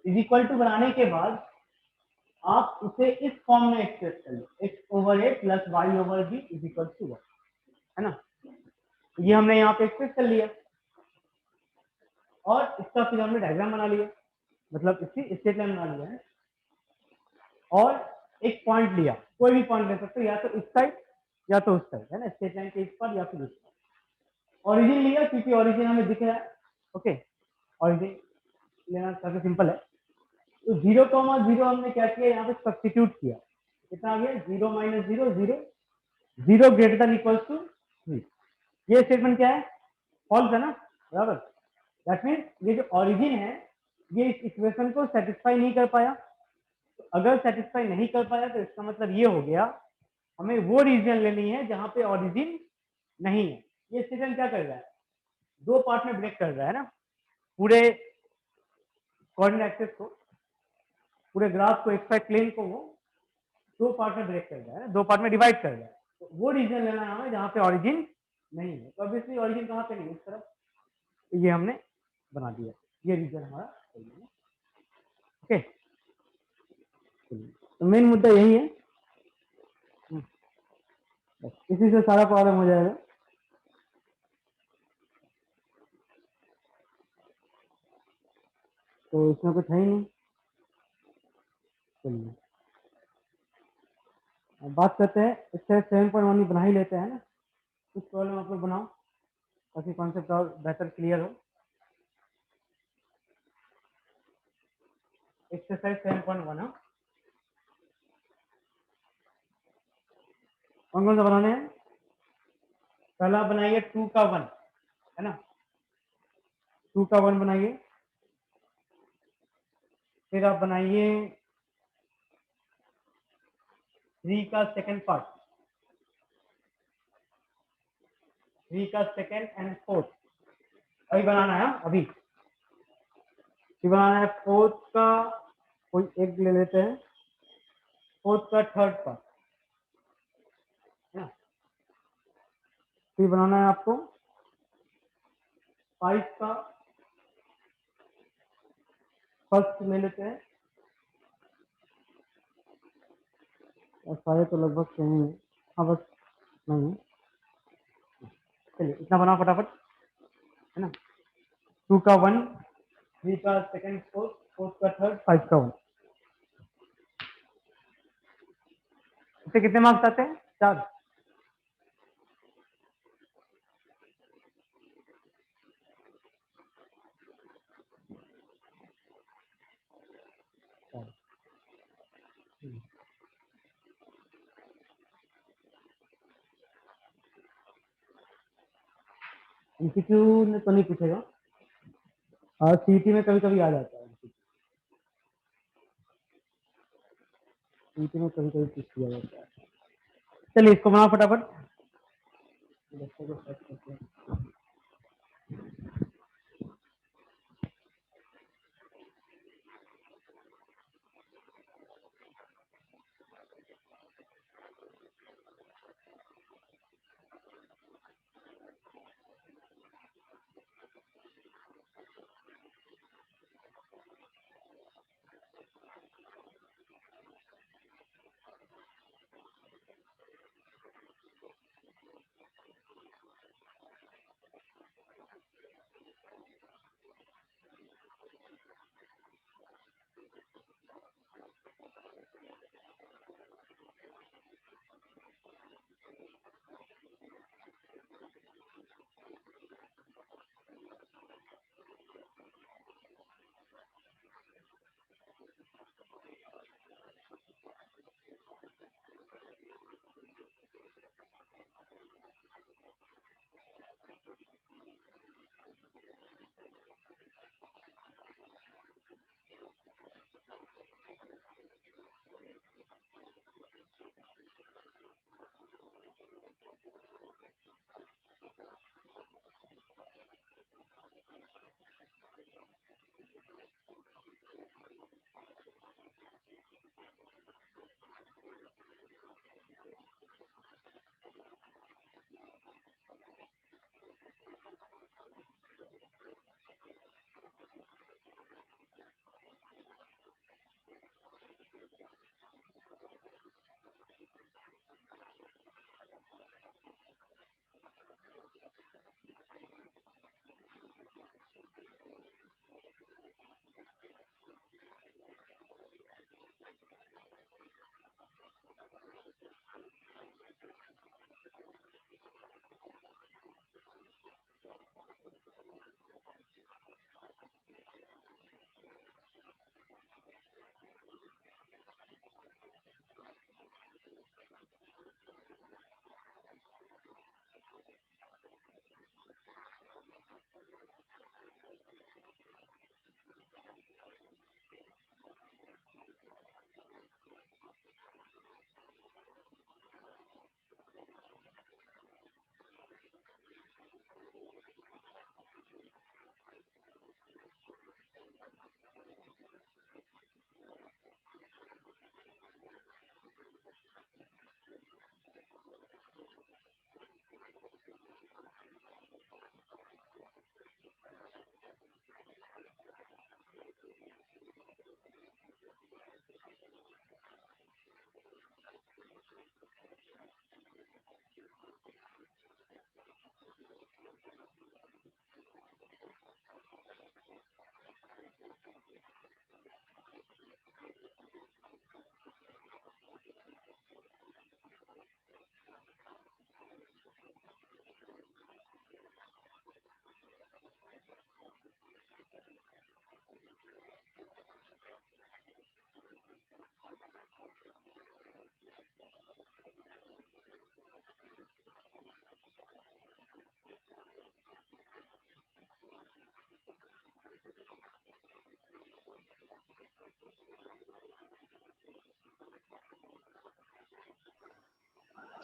इज इक्वल टू बनाने के बाद आप उसे इस फॉर्म में एक्सप्रेस कर लो, x/a plus y/b is equal to 1, है ना। ये हमने यहाँ पे एक्सप्रेस कर लिया और इसका फिर हमने डायग्राम बना लिया, मतलब इसकी स्ट्रेट लाइन बना लिया है और एक पॉइंट लिया, कोई भी पॉइंट ले सकते हो, या तो इस साइड या तो उस साइड, है ना, स्ट्रेट लाइन के इस पर या फिर उस पर। ओरिजिन लिया क्योंकि ओरिजिन हमें दिख रहा है, ओके। ओरिजिन लेना काफी सिंपल है। तो 0,0 हमने क्या किया, यहाँ पे सब्स्टिट्यूट किया, कितना आ गया, 0 - 0 0, 0 ग्रेटर देन इक्वल टू 3। ये स्टेटमेंट क्या है, फॉल्स है ना, बराबर। दैट मीन्स ये जो ओरिजिन है ये इस इक्वेशन को सेटिस्फाई नहीं कर पाया। तो अगर सेटिस्फाई नहीं कर पाया तो इसका मतलब ये हो गया हमें वो रीजन लेनी है जहां पे ओरिजिन नहीं है। ये स्टेटमेंट क्या कर रहा है, दो पार्ट में ब्रेक कर रहा है ना, पूरे कोऑर्डिनेट एक्सिस को, पूरे ग्राफ को, एक्स वाई प्लेन को वो दो पार्ट में ब्रेक कर रहा है, दो पार्ट में डिवाइड कर रहा है। तो वो रीजन लेना है हमें जहां पे ओरिजिन नहीं है। तो ऑब्वियसली ओरिजिन कहां पे नहीं है, इस तरफ। तो ये हमने बना दिया, ये रीजन हमारा सही है। ओके, तो मेन मुद्दा यही है, बस इसी से सारा प्रॉब्लम हो जाएगा। तो इसमें कुछ है ही नहीं। चलिए अब बात करते हैं, इससे 7.1 बना ही लेते हैं ना। कुछ प्रॉब्लम आप लोग बनाओ ताकि कॉन्सेप्ट और बेहतर क्लियर हो। एक्सरसाइज 7.1 कौन कौन सा बनाने हैं? पहला बनाइए 2 का 1, है ना, 2 का 1 बनाइए। फिर आप बनाइए 3 का सेकंड पार्ट, 3 का सेकंड एंड फोर्थ, अभी बनाना है अभी। फिर बनाना है फोर्थ का, कोई एक ले लेते हैं, फोर्थ का थर्ड पार्ट, है ना। फिर बनाना है आपको 5 का फर्स्ट ले लेते हैं, और सारे तो लगभग सेम ही है, हाँ बस नहीं है। चलिए इतना बनाओ फटाफट, है ना। 2 का 1, 3 का सेकंड फोर्थ, फोर्थ का थर्ड, 5 का 1। इससे कितने मार्क्स आते हैं? 4। एमसीक्यू ने तो नहीं पूछेगा, और सीटी में कभी कभी आ जाता है, सीटी में कभी कभी पूछ लिया जाता है। चलिए इसको बनाओ फटाफट।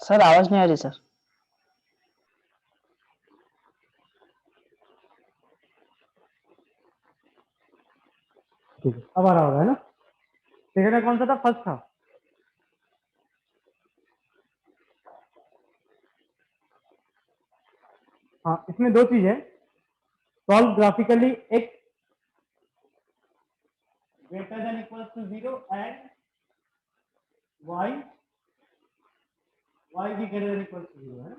सर आवाज नहीं आ रही सर। ठीक है, अब आ रहा होगा है ना। सेकंड कौन सा था, फर्स्ट था। हाँ, इसमें दो चीज है, solve graphically x greater than equals to 0 and y भी greater than equals to 0 है ना।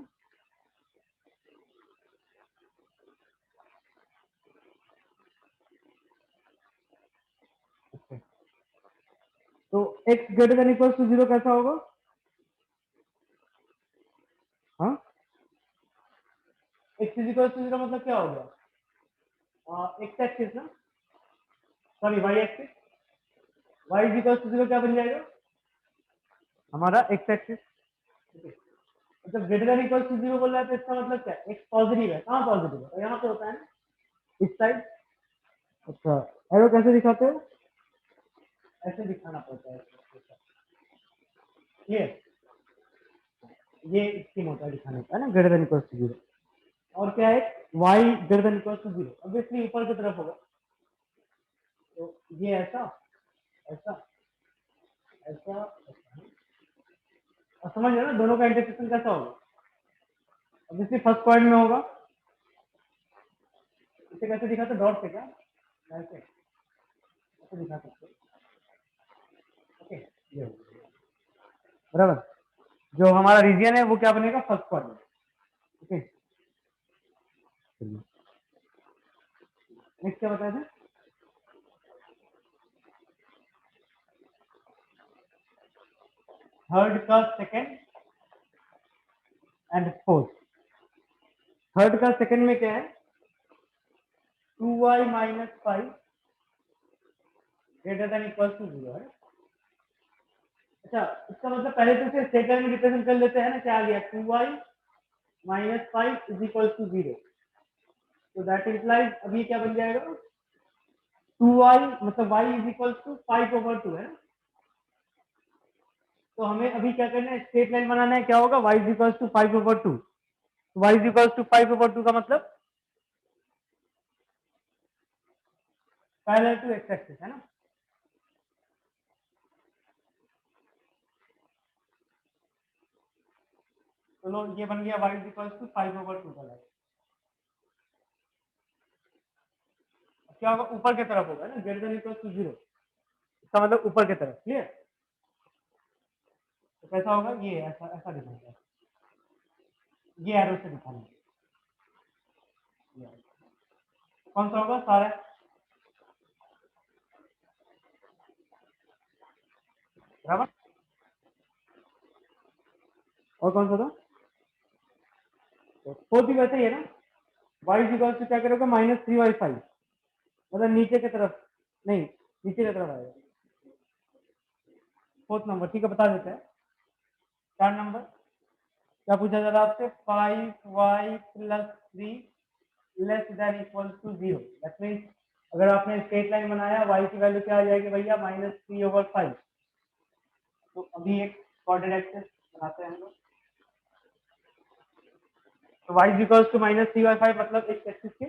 तो x greater than equals to 0 कैसा होगा? हाँ, x is equals to 0 मतलब क्या हो गया? x एक्सिस ना, sorry y axis, y is equals to 0 क्या बन जाएगा हमारा x एक्सिस। जब ग्रेटर देन इक्वल टू 0 बोल रहा है तो इसका मतलब क्या है, x पॉजिटिव है। कहाँ पॉजिटिव है? यहाँ पे होता है ना, इस साइड। अच्छा, एरो कैसे दिखाते हो? ऐसे दिखाना पड़ता है। ये स्कीम होता है दिखाने का, है ना, ग्रेटर देन इक्वल टू 0। और क्या है, y greater than equal to 0, obviously ऊपर की तरफ होगा। तो ये ऐसा ऐसा ऐसा ऐसा, और समझ रहे हो ना दोनों का इंटरसेक्शन कैसा होगा? ऑब्वियसली फर्स्ट पॉइंट में होगा। इसे कैसे दिखाते, डॉट से क्या, ऐसे ऐसे दिखा सकते हो। ओके, ये हो गया। बराबर, जो हमारा रीजन है वो क्या बनेगा, फर्स्ट पॉइंट। ओके, नेक्स्ट क्या बताया था? थर्ड का सेकंड एंड फोर्थ। थर्ड का सेकंड में क्या है, 2y minus 5 greater than equal to 0 है। अच्छा, इसका मतलब पहले तो इसे स्टेट लाइन में रिप्रेजेंट कर लेते हैं ना, क्या आ गया, 2y minus 5 is equal to 0। तो दैट इम्प्लाइज अभी क्या बन जाएगा, 2y मतलब y इज इक्वल टू 5/2 है ना। तो हमें अभी क्या करना है, स्ट्रेट लाइन बनाना है, क्या होगा, y is equal to 5/2। y is equal to 5/2 का मतलब पैरेलल टू x एक्सिस है ना। चलो ये बन गया y इज इक्वल टू 5/2 का लाइन। क्या होगा, ऊपर की तरफ होगा ना, ग्रेटर देन इक्वल टू 0, इसका मतलब ऊपर की तरफ। क्लियर? तो कैसा होगा, ये ऐसा ऐसा दिखाना है, ये एरो से दिखाना है। कौन सा होगा, सारा। बराबर, और कौन सा था, फोर्थ भी वैसे ही है ना। y इज इक्वल टू क्या करोगे, -3y5, मतलब नीचे की तरफ, नहीं नीचे की तरफ आएगा। फोर्थ नंबर, ठीक है, बता देते हैं। 4 नंबर क्या पूछा जा रहा है आपसे, 5y + 3 less than equal to 0। That means अगर आपने स्ट्रेट लाइन बनाया, y की वैल्यू क्या आ जाएगी भैया, -3/5। तो अभी एक कोऑर्डिनेट एक्सिस बनाते हैं हम लोग। तो y इज इक्वल टू -3/5 मतलब इस एक्सिस के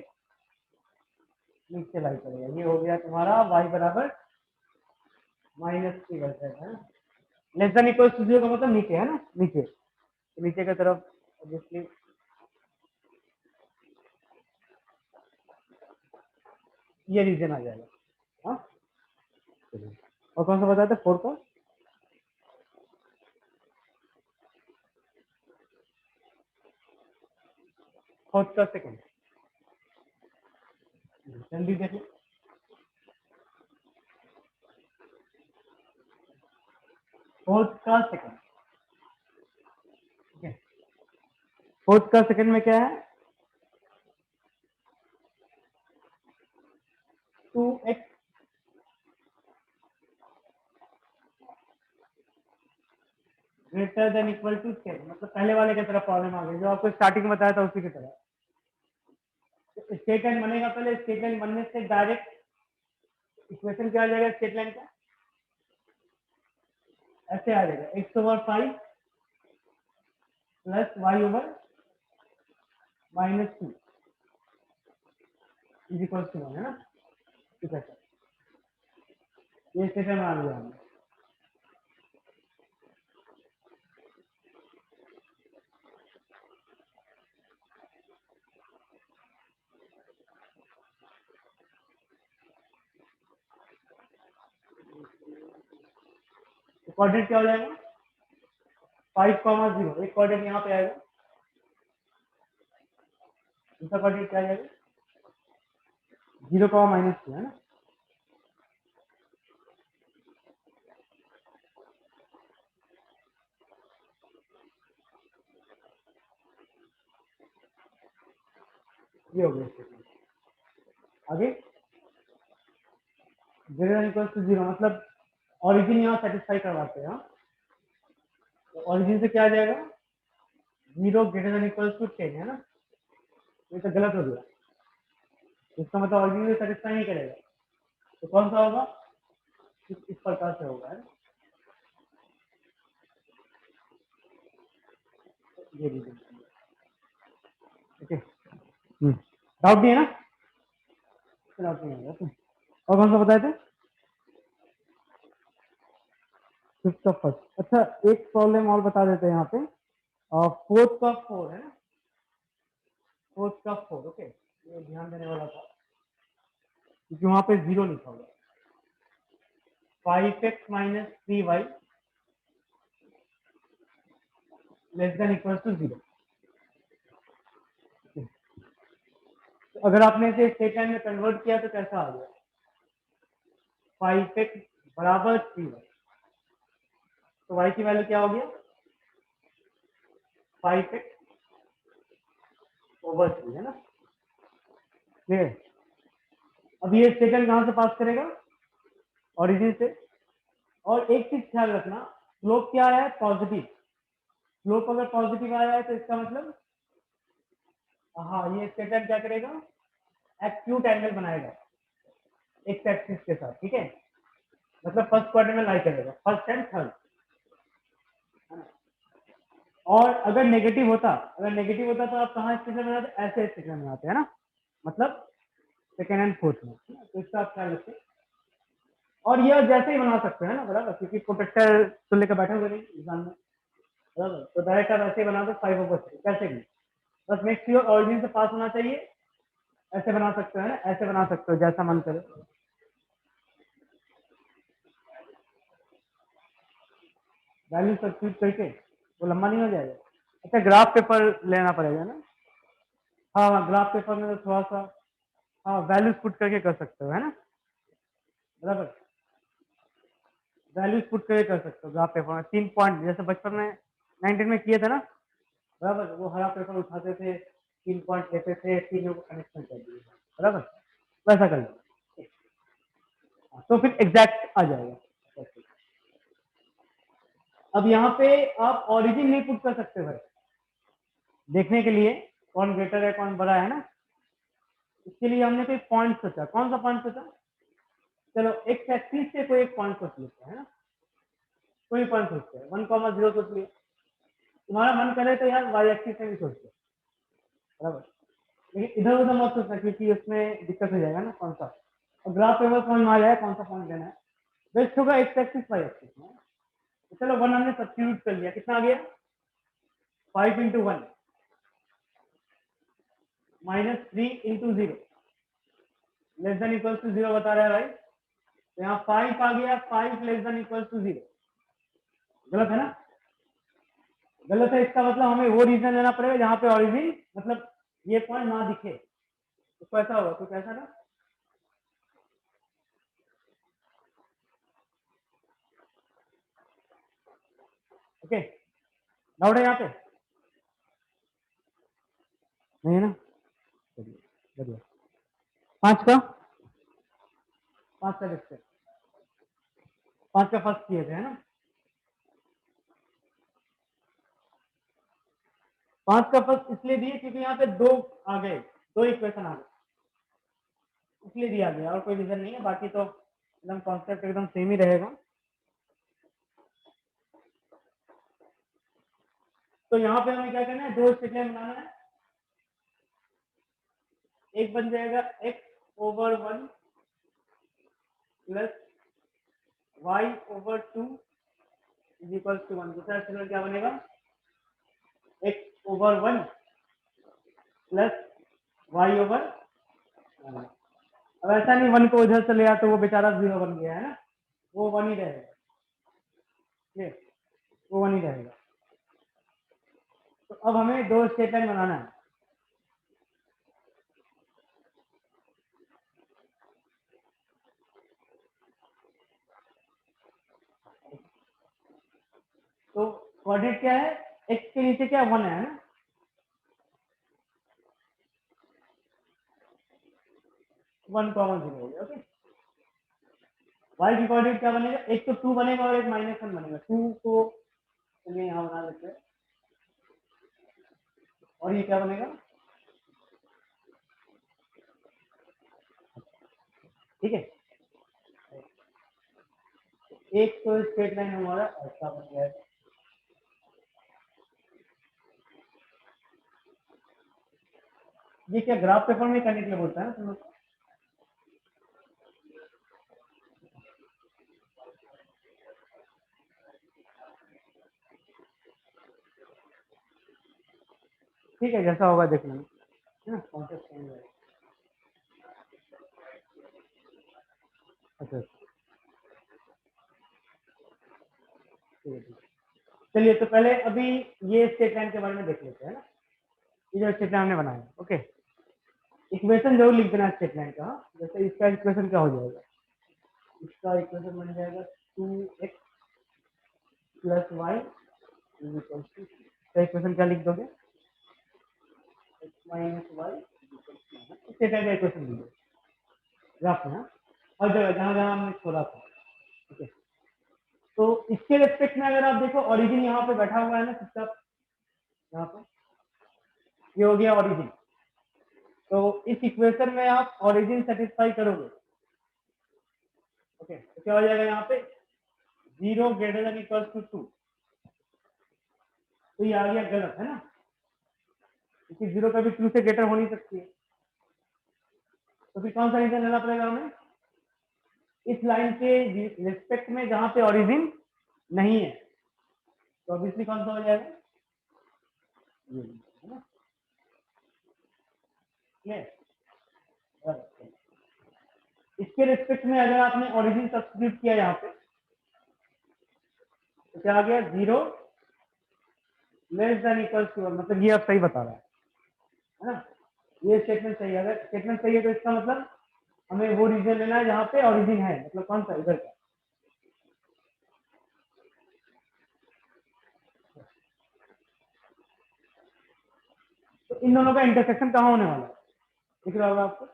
नीचे लाई करेगा। ये हो गया तुम्हारा y बराबर -3/5 है ना। लेस देन इक्वल टू 0 का मतलब नीचे है ना, नीचे, तो नीचे की तरफ ऑब्वियसली ये रीजन आ जाएगा। हाँ, और कौन सा बताया था, फोर्थ का, फोर्थ का सेकंड, जल्दी देखो। फोर्थ का सेकंड, ठीक है, फोर्थ का सेकंड में क्या है, 2x greater than equal to 10, मतलब पहले वाले की तरफ प्रॉब्लम आ गई, जो आपको स्टार्टिंग में बताया था उसी की तरह। तो स्टेट लाइन बनेगा, पहले स्टेट लाइन बनने से डायरेक्ट इक्वेशन क्या आ जाएगा स्टेट लाइन का, ऐसे आ जाएगा, x/5 plus Y over minus 2 is equal to 1 है ना। ठीक है सर, ये सेकंड मान लिया हमने। कोऑर्डिनेट क्या हो जाएगा 5,0, एक कोऑर्डिनेट यहाँ पे आएगा, दूसरा कोऑर्डिनेट क्या आ जाएगा 0,-2 है ना। ये हो गया स्टेटमेंट। आगे ग्रेटर इक्वल टू 0 मतलब ऑरिजिन यहाँ सेटिस्फाई करवाते हैं। तो ऑरिजिन से क्या आ जाएगा 0 ग्रेटर इक्वल टू 10 है ना। ये तो गलत हो गया, इसका मतलब ऑरिजिन से सेटिस्फाई नहीं करेगा। तो कौन सा होगा इस प्रकार से होगा है ना। ये रीजन ओके। डाउट नहीं है ना, डाउट नहीं है। और कौन सा बताए थे फिफ्थ का फर्स्ट। अच्छा एक प्रॉब्लम और बता देते हैं यहाँ पे, फोर्थ का 4 है ना, फोर्थ का 4 ओके। ये ध्यान देने वाला था क्योंकि वहां पे 0 लिखा हुआ है। 5x minus 3y less than equal to 0। तो अगर आपने इसे सेकंड में कन्वर्ट किया तो कैसा आ गया 5x बराबर 3y। तो y की वैल्यू क्या हो गया 5x ओवर 3 है ना। ठीक है, अब ये सेकंड कहां से पास करेगा ओरिजिन से। और एक चीज ख्याल रखना, स्लोप क्या है पॉजिटिव। स्लोप अगर पॉजिटिव आया है तो इसका मतलब हाँ ये सेकंड क्या करेगा एक्यूट एंगल बनाएगा एक्स एक्सिस के साथ। ठीक है, मतलब फर्स्ट क्वाड्रेंट में लाई करेगा, फर्स्ट एंड थर्ड। और अगर नेगेटिव होता तो आप कहाँ स्टेशन में आते ऐसे स्टेशन में आते हैं ना, मतलब सेकेंड एंड फोर्थ में। तो इसका आप ख्याल रखें। और यह जैसे ही बना सकते हैं ना बराबर, क्योंकि प्रोटेक्टर तो लेकर बैठे हुए नहीं एग्जाम में बराबर। तो डायरेक्ट आप ऐसे ही बना दो 5/3 कैसे भी, बस मेक श्योर ऑरिजिन से पास होना चाहिए। ऐसे बना सकते हैं ना, ऐसे बना सकते हो जैसा मन करे। वैल्यू सब्स्टिट्यूट करके वो लंबा नहीं हो जाएगा। अच्छा ग्राफ पेपर लेना पड़ेगा ना। हाँ ग्राफ पेपर में तो थोड़ा सा हाँ वैल्यूज पुट करके कर सकते हो है ना बराबर। वैल्यूज पुट करके कर सकते हो ग्राफ पेपर में। 3 पॉइंट जैसे बचपन में 19 में किए थे ना बराबर, वो हरा पेपर उठाते थे 3 पॉइंट लेते थे, तीनों को कनेक्शन कर दिए बराबर, वैसा कर लो तो फिर एग्जैक्ट आ जाएगा। अब यहाँ पे आप ऑरिजिन नहीं पुट कर सकते भाई, देखने के लिए कौन ग्रेटर है कौन बड़ा है ना। इसके लिए हमने कोई पॉइंट सोचा। कौन सा पॉइंट सोचा, चलो एक्स एक्सिस से कोई एक पॉइंट सोच लेते हैं ना, कोई पॉइंट सोचते हैं 1,0 सोच लिया। तुम्हारा मन करे तो यार वाई एक्सिस से भी सोचते बराबर, लेकिन इधर उधर मत सोचना क्योंकि उसमें दिक्कत हो जाएगा ना कौन सा। और ग्राफ पेपर समझ में आ जाए कौन सा पॉइंट लेना है। बेस्ट होगा एक्स एक्सिस वाई एक्सिस में। तो चलो 1 हमने सब्स्टिट्यूट कर लिया, कितना आ गया 5 × 1 minus 3 × 0 less than equal to 0 बता रहा है भाई। तो यहाँ 5 आ गया, 5 लेस देन इक्वल टू 0। गलत है ना, गलत है। इसका मतलब हमें वो रीजन लेना पड़ेगा जहां पे ऑरिजिन मतलब ये पॉइंट ना दिखे। तो कैसा होगा, तो कैसा ना ओके। डाउट है यहाँ पे नहीं है ना, बढ़िया। 5 का देखते हैं, 5 का फर्स्ट किए थे है ना। 5 का फर्स्ट इसलिए दिए क्योंकि यहाँ पे 2 आ गए, 2 इक्वेशन आ गए इसलिए दिया गया, और कोई रीजन नहीं है। बाकी तो एकदम कॉन्सेप्ट एकदम सेम ही रहेगा। तो यहाँ पे हमें क्या करना है, दो स्टेटमेंट बनाना है। एक बन जाएगा x/1 plus y/2 is equal to 1। दूसरा स्टेटमेंट क्या बनेगा, x/1 प्लस y/1। अब ऐसा नहीं 1 को उधर से ले आया तो वो बेचारा 0 बन गया है ना, वो 1 ही रहेगा, ठीक, वो 1 ही रहेगा। तो अब हमें दो स्टेटमेंट बनाना है। तो कोऑर्डिनेट क्या है, x के नीचे क्या 1 है ना, वन कॉमन 0 हो गया। ओके, y की कोऑर्डिनेट क्या बनेगा, एक तो 2 बनेगा और एक -1 बनेगा। 2 को चलिए यहाँ बना लेते हैं, और ये क्या बनेगा, ठीक है। एक तो स्ट्रेट लाइन हमारा ऐसा बन गया है। ये क्या ग्राफ पेपर में करने के लिए बोलता है ना तुम लोग को? ठीक है, जैसा होगा देख लेंगे, है ना, कॉन्टेक्ट करेंगे। अच्छा, ठीक है, ठीक है। चलिए तो पहले अभी ये स्टेट लाइन के बारे में देख लेते हैं ना, ये जो स्टेट लाइन हमने बनाया। ओके, इक्वेशन जरूर लिख देना स्टेट लाइन का। जैसे इसका इक्वेशन क्या हो जाएगा, इसका इक्वेशन बन जाएगा 2x plus y is equal to, इसका इक्वेशन क्या लिख दोगे, x minus y straight line का इक्वेशन लिख दो ग्राफ में, हर जगह जहाँ जहाँ हमने छोड़ा था। ठीक है, तो इसके रेस्पेक्ट में अगर आप देखो, ओरिजिन यहाँ पे बैठा हुआ है ना चुपचाप, यहाँ पे ये हो गया ओरिजिन। तो इस इक्वेशन में आप ओरिजिन सेटिस्फाई करोगे। ओके, तो क्या हो जाएगा यहाँ पे 0 ग्रेटर देन इक्वल टू 2। तो ये आ गया गलत है ना, क्योंकि 0 कभी 2 से ग्रेटर हो नहीं सकती है। तो फिर कौन सा रीजन लेना पड़ेगा हमें, इस लाइन के रिस्पेक्ट में जहां पे ओरिजिन नहीं है। तो ऑब्वियसली कौन सा हो जाएगा, ये है ना, इसके रिस्पेक्ट में अगर आपने ओरिजिन सब्स्टिट्यूट किया यहाँ पे तो क्या आ गया 0 लेस देन इक्वल टू 1। मतलब ये अब सही बता रहा है ना, ये स्टेटमेंट सही है। अगर स्टेटमेंट सही है तो इसका मतलब हमें वो रीजन लेना है जहाँ पे ओरिजिन है, मतलब कौन सा, इधर का। तो इन दोनों का इंटरसेक्शन कहाँ होने वाला है, दिख रहा होगा आपको,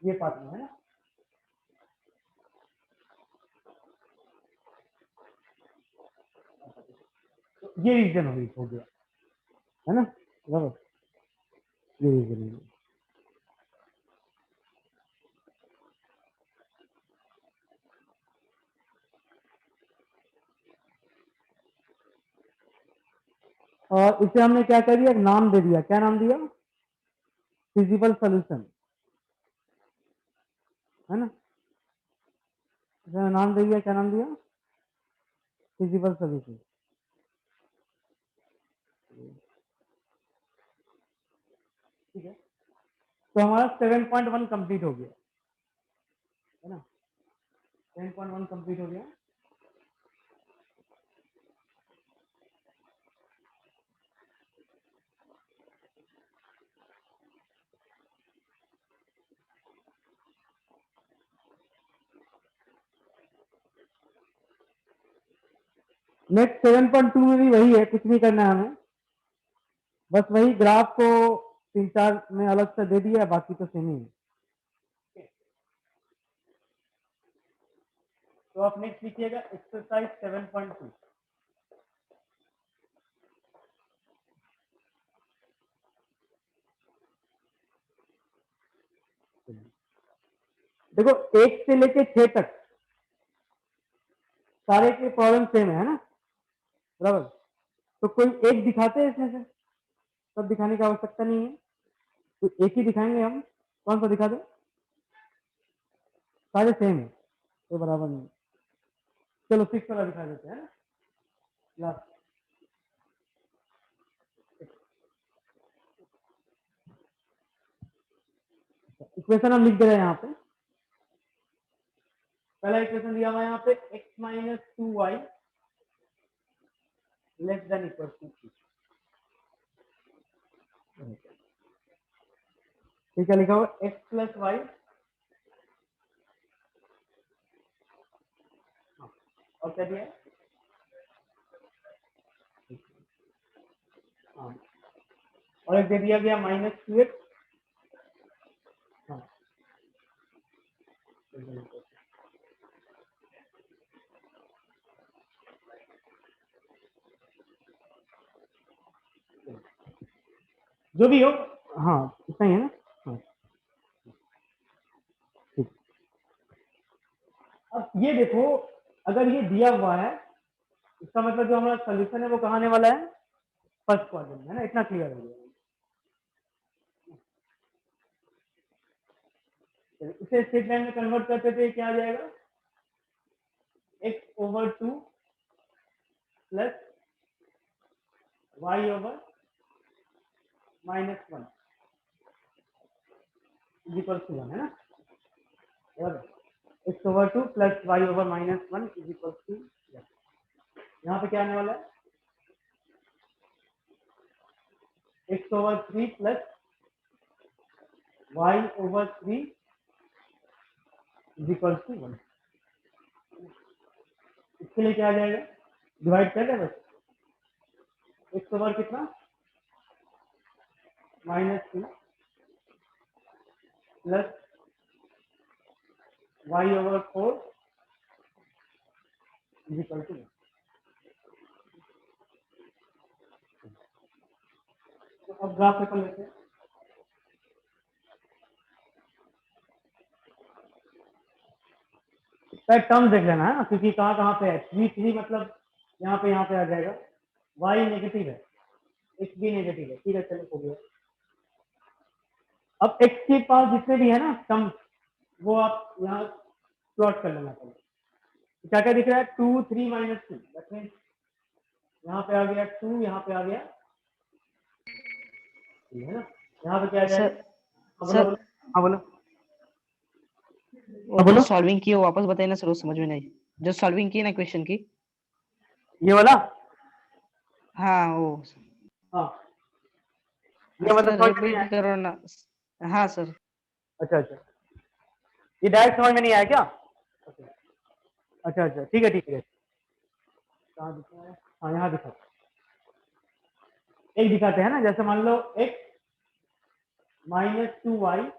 ये पार्ट में है ना। तो ये रीजन हो गया है ना, बराबर, ये रीजन है। और इसे हमने क्या कर दिया, नाम दे दिया, क्या नाम दिया, फिजिबल सोल्यूशन, है ना। इसे नाम दे दिया, क्या नाम दिया, फिजिबल सोल्यूशन। ठीक है, तो हमारा 7.1 कंप्लीट हो गया है ना, 7.1 कंप्लीट हो गया। नेक्स्ट 7.2 में भी वही है, कुछ नहीं करना है हमें, बस वही ग्राफ को 3-4 में अलग से दे दिया, बाकी तो सेम ही है। तो आप नेक्स्ट लिखिएगा एक्सरसाइज 7.2। देखो 1 से लेके 6 तक सारे के प्रॉब्लम सेम है ना, बराबर। तो कोई एक दिखाते हैं इसमें से, सब दिखाने की आवश्यकता नहीं है, तो एक ही दिखाएंगे हम। कौन सा दिखा दे? सारे सेम है, कोई बराबर नहीं। चलो 6 वाला दिखा देते हैं लास्ट। इक्वेशन हम लिख दे रहे हैं यहाँ पे। पहला इक्वेशन दिया हुआ है यहाँ पे x minus 2y less than equal to 2। ठीक है, लिखा हुआ x प्लस वाई, और क्या दिया है? हाँ, और एक दे दिया गया माइनस 2x। हाँ, जो भी हो, हाँ इतना ही है ना। हाँ ठीक। अब ये देखो, अगर ये दिया हुआ है, इसका मतलब जो हमारा सोल्यूशन है वो कहाँ आने वाला है? फर्स्ट क्वाड्रेंट में, है ना। इतना क्लियर हो गया। इसे स्टेटमेंट में कन्वर्ट करते थे, क्या आ जाएगा? x over 2 plus y over minus 1 is equal to 1, है ना। बराबर, x over 2 plus y over minus 1 is equal to 1। यहाँ पे क्या आने वाला है? x over 3 plus y over 3 is equal to 1। इसके लिए क्या आ जाएगा? डिवाइड कर दे बस। x ओवर कितना? Minus 2 plus y over 4 is equal to 1। तो अब ग्राफ पेपर लेते हैं। टर्म देख लेना है ना, क्योंकि कहाँ कहाँ पे है। 3 मतलब यहाँ पे आ जाएगा। y नेगेटिव है, x भी नेगेटिव है। ठीक है, चलो हो गया। अब x के पास जितने भी है ना टर्म, वो आप यहाँ प्लॉट कर लेना पड़ेगा। तो क्या क्या दिख रहा है? 2 3 माइनस 2, दैट मीन्स यहाँ पे आ गया 2, यहाँ पे आ गया, है ना। यहाँ पे क्या आ जाएगा? सर हाँ बोलो सर बोलो। हाँ बोलो। वो बोलो। जो सॉल्विंग की है वो वापस बताइए ना सर, वो समझ में नहीं। जो सॉल्विंग की है ना क्वेश्चन की। ये वाला। हाँ वो। हाँ, ये मतलब सर समझ में नहीं रिपीट आया? करो ना। हाँ सर। अच्छा अच्छा, ये डायरेक्ट समझ में नहीं आया क्या? अच्छा अच्छा, ठीक है ठीक है। कहाँ दिखा है? हाँ यहाँ दिखा, एक दिखाते हैं ना। जैसे मान लो x माइनस 2y,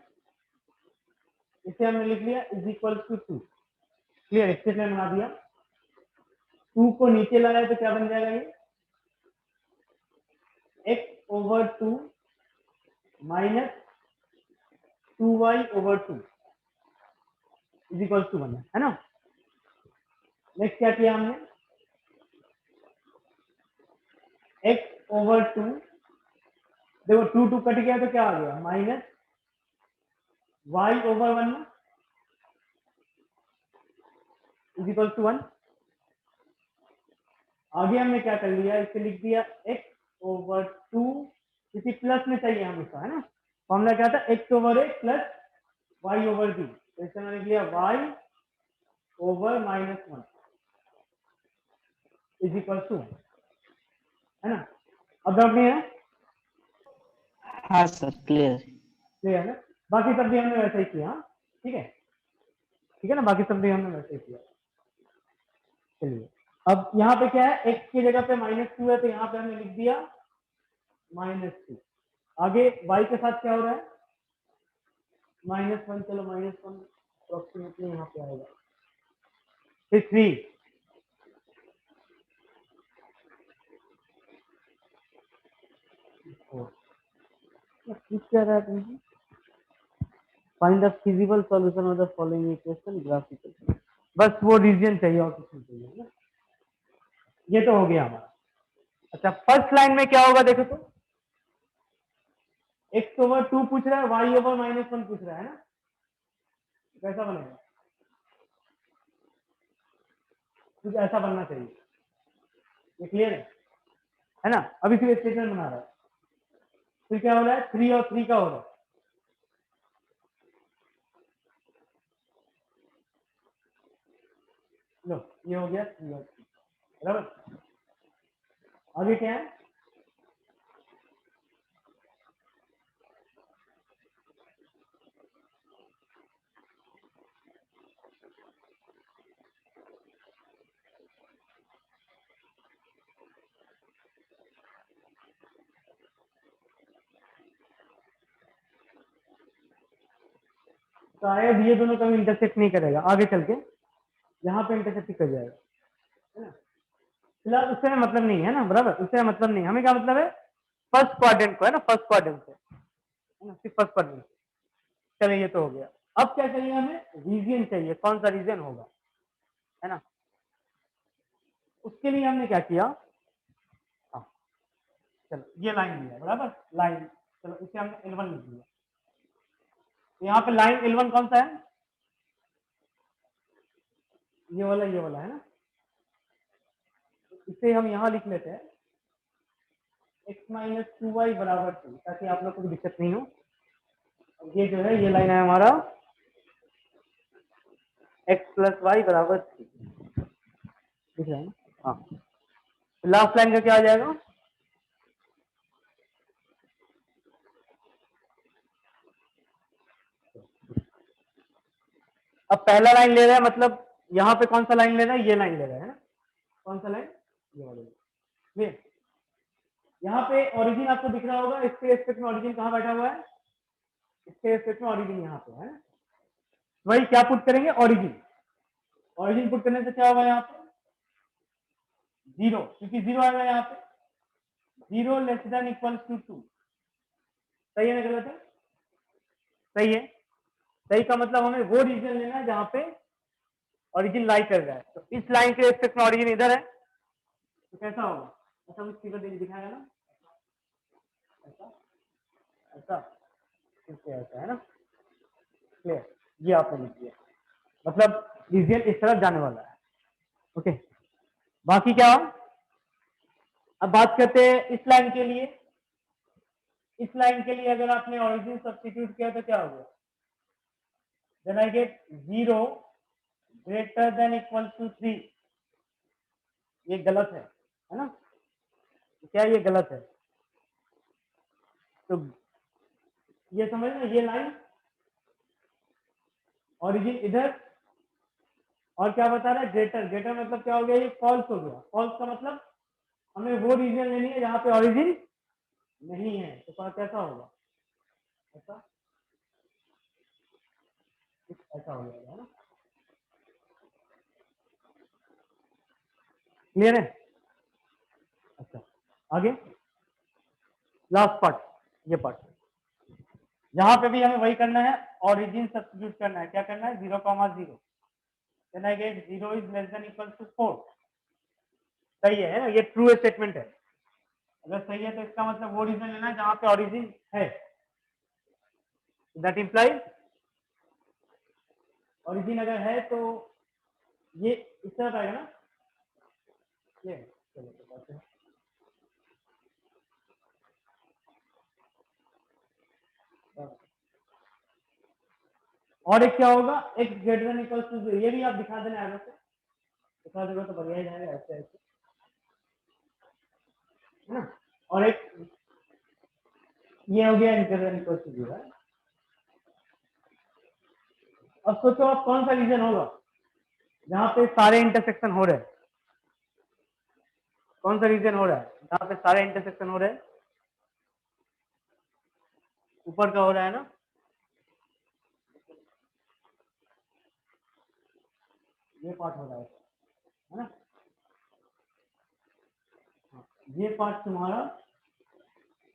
इसे हमने लिख लिया is equal to 2। Clear, statement बना दिया। 2 को नीचे लाया तो क्या बन जाएगा? ये x over 2 minus 2y over 2 is equal to 1, है ना। नेक्स्ट क्या किया हमने? x ओवर 2, देखो 2 2 कट गया तो क्या आ गया? Minus y over 1 is equal to 1। आगे हमने क्या कर लिया? इसे लिख दिया x ओवर 2, किसी प्लस में चाहिए हमेशा, है ना। फॉर्मूला क्या था? x over a plus y over b। तो इसे मैंने लिख लिया y over minus 1 is equal to, है ना। अब डाउट नहीं है? हाँ सर क्लियर। क्लियर है ना। बाकी सब भी हमने वैसे ही किया। हाँ, ठीक है, ठीक है ना। बाकी सब भी हमने वैसे ही किया। चलिए, अब यहाँ पे क्या है? x की जगह पे -2 है, तो यहाँ पे हमने लिख दिया -2। आगे y के साथ क्या हो रहा है? -1। चलो -1 अप्रोक्सीमेटली यहाँ पे आएगा। फिर 3, क्या रहा है तुमको? Find the feasible solution of the following equation graphical. बस वो रीजन चाहिए और कुछ नहीं चाहिए, है ना। ये तो हो गया हमारा। अच्छा फर्स्ट लाइन में क्या होगा देखो तो, x/2 पूछ रहा है, y/-1 पूछ रहा है ना, कैसा बनेगा? कुछ ऐसा बनना चाहिए, ये क्लियर है ना? अभी फिर स्टेटमेंट बना रहा है, फिर क्या हो रहा है 3 और 3 का हो रहा है, लो ये हो गया 3 और 3, बराबर। आगे क्या है? शायद ये दोनों कभी इंटरसेक्ट नहीं करेगा, आगे चल के यहाँ पे इंटरसेक्ट कर जाएगा, है ना? फिलहाल उससे मतलब नहीं है ना, बराबर, उससे मतलब नहीं, हमें क्या मतलब है, फर्स्ट क्वाड्रेंट को, है ना, फर्स्ट क्वाड्रेंट से, है ना, सिर्फ फर्स्ट क्वाड्रेंट। चलिए ये तो हो गया। अब क्या चाहिए हमें? रीजन चाहिए, कौन सा रीजन होगा, है ना? उसके लिए हमने क्या किया, हाँ चलो ये लाइन लिया, बराबर, लाइन, चलो इसे हमने L1 लिख दिया। तो यहाँ पे लाइन L1 कौन सा है? ये वाला है ना, इसे हम यहाँ लिख लेते हैं x-2y बराबर 2, ताकि आप लोग को दिक्कत नहीं हो। ये जो है ये लाइन है हमारा x+y बराबर 3, दिख रहा है ना? हाँ, लास्ट लाइन का क्या आ जाएगा? अब पहला लाइन ले रहा है, मतलब यहाँ पे कौन सा लाइन ले रहा है? ये लाइन ले रहा है ना, कौन सा लाइन? ये वाला लाइन। यहाँ पे ओरिजिन आपको दिख रहा होगा, इसके रेस्पेक्ट में ओरिजिन कहाँ बैठा हुआ है? इसके रेस्पेक्ट में ओरिजिन यहाँ पे है, वही क्या पुट करेंगे? ओरिजिन। ओरिजिन पुट करने से क्या होगा यहाँ पे? 0, क्योंकि 0 आएगा यहाँ पे, 0 < 2। सही है ना गलत है? सही है। सही का मतलब हमें वो रीजन लेना है जहाँ पे ओरिजिन लाई कर रहा है। तो इस लाइन के रेस्पेक्ट में ओरिजिन इधर है, तो कैसा होगा? ऐसा कुछ फिगर दिखाएगा ना, ऐसा ऐसा, फिर ऐसा, है ना? क्लियर? ये आपने लिख दिया, मतलब रीजन इस तरफ जाने वाला है। ओके, बाकी क्या? अब बात करते हैं इस लाइन के लिए। इस लाइन के लिए अगर आपने ओरिजिन सब्स्टिट्यूट किया तो क्या हो गया? Then I get 0 < 3। ये गलत है ना? क्या ये गलत है? तो ये समझ ना, ये लाइन ओरिजिन इधर, और क्या बता रहा है? ग्रेटर। ग्रेटर मतलब क्या हो गया? ये फॉल्स हो गया। फॉल्स का मतलब हमें वो रीजन लेनी है जहां पे ओरिजिन नहीं है। तो कैसा होगा? ऐसा, ऐसा हो जाएगा, है ना? क्लियर है? अच्छा, आगे लास्ट पार्ट, ये पार्ट, यहाँ पे भी हमें वही करना है, ओरिजिन सब्स्टिट्यूट करना है। क्या करना है? 0,0, देन आई गेट 0 < 4। सही है ना? ये ट्रू स्टेटमेंट है। अगर सही है तो इसका मतलब वो रीजन लेना है जहां पे ओरिजिन है। दैट इंप्लाइज ओरिजिन अगर है तो ये इस तरफ आएगा ना, ये चलो बताते हैं। और एक क्या होगा? x > 0। ये भी आप दिखा देना आगे से, दिखा देगा तो बढ़िया ही जाएगा, ऐसे ऐसे, है ना? और एक ये हो गया x > 0। अब सोचो आप कौन सा रीजन होगा जहां पे सारे इंटरसेक्शन हो रहे हैं? कौन सा रीजन हो रहा है जहां पे सारे इंटरसेक्शन हो रहे हैं? ऊपर का हो रहा है ना, ये पार्ट हो रहा है ना? हाँ, ये पार्ट तुम्हारा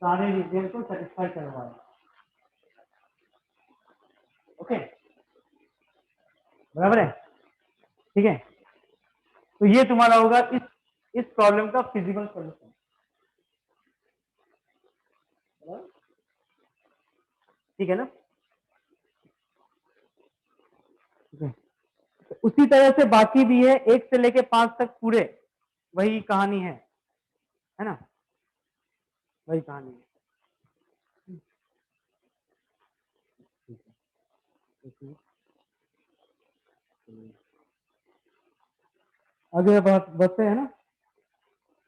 सारे रीजन को सेटिस्फाई करवा है। ओके, बराबर है? ठीक है, तो ये तुम्हारा होगा इस प्रॉब्लम का फिजिकल सॉल्यूशन। ठीक है ना। ठीक है। तो उसी तरह से बाकी भी है, 1 से लेके 5 तक पूरे वही कहानी है ना, वही कहानी है। आगे बढ़ते हैं ना।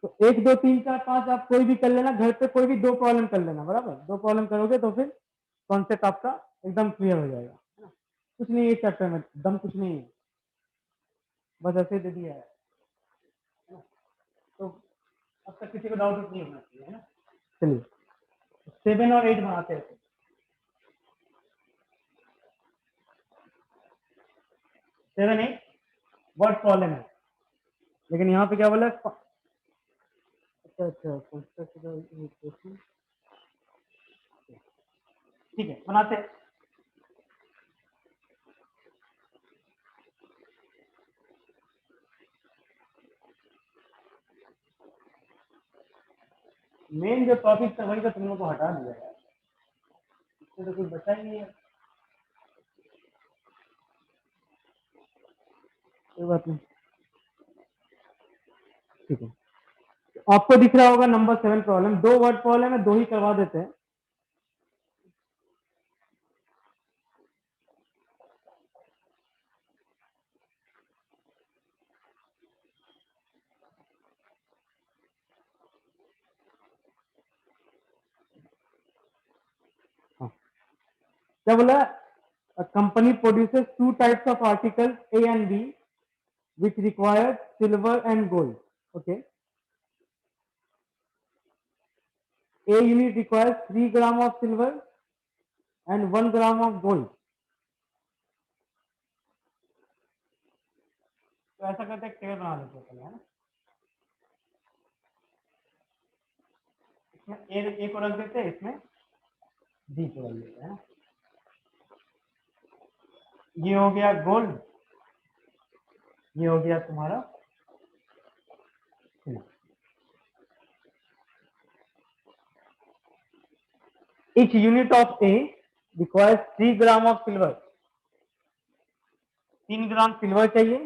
तो 1 2 3 4 5 आप कोई भी कर लेना, घर पे कोई भी 2 प्रॉब्लम कर लेना, बराबर। 2 प्रॉब्लम करोगे तो फिर कॉन्सेप्ट आपका एकदम क्लियर हो जाएगा, है ना। कुछ नहीं है चैप्टर में, दम कुछ नहीं है, बस ऐसे दे दिया है ना। तो अब तक किसी को डाउट नहीं होना चाहिए, है ना। चलिए 7 और 8 बनाते हैं। 7 8 वर्ड प्रॉब्लम है, लेकिन यहाँ पे क्या बोला। अच्छा अच्छा, ठीक है, बनाते हैं। मेन जो टॉपिक था वही तो तुम लोग को हटा दिया है, इससे तो कुछ बचा ही नहीं है। कोई बात नहीं, ठीक है। आपको दिख रहा होगा नंबर 7 प्रॉब्लम, 2 वर्ड प्रॉब्लम है, 2 ही करवा देते हैं। हाँ। क्या बोला, company produces 2 types of article A and B which requires silver and gold. Okay. A unit requires 3 gram of silver and 1 gram of gold. तो ऐसा करते हैं, टेबल बना लेते हैं पहले, है ना। इसमें ए को रख देते हैं, इसमें बी को रख देते हैं। ये हो गया गोल्ड, ये हो गया तुम्हारा silver. Each unit of A requires 3 gram of silver. 3 gram silver चाहिए,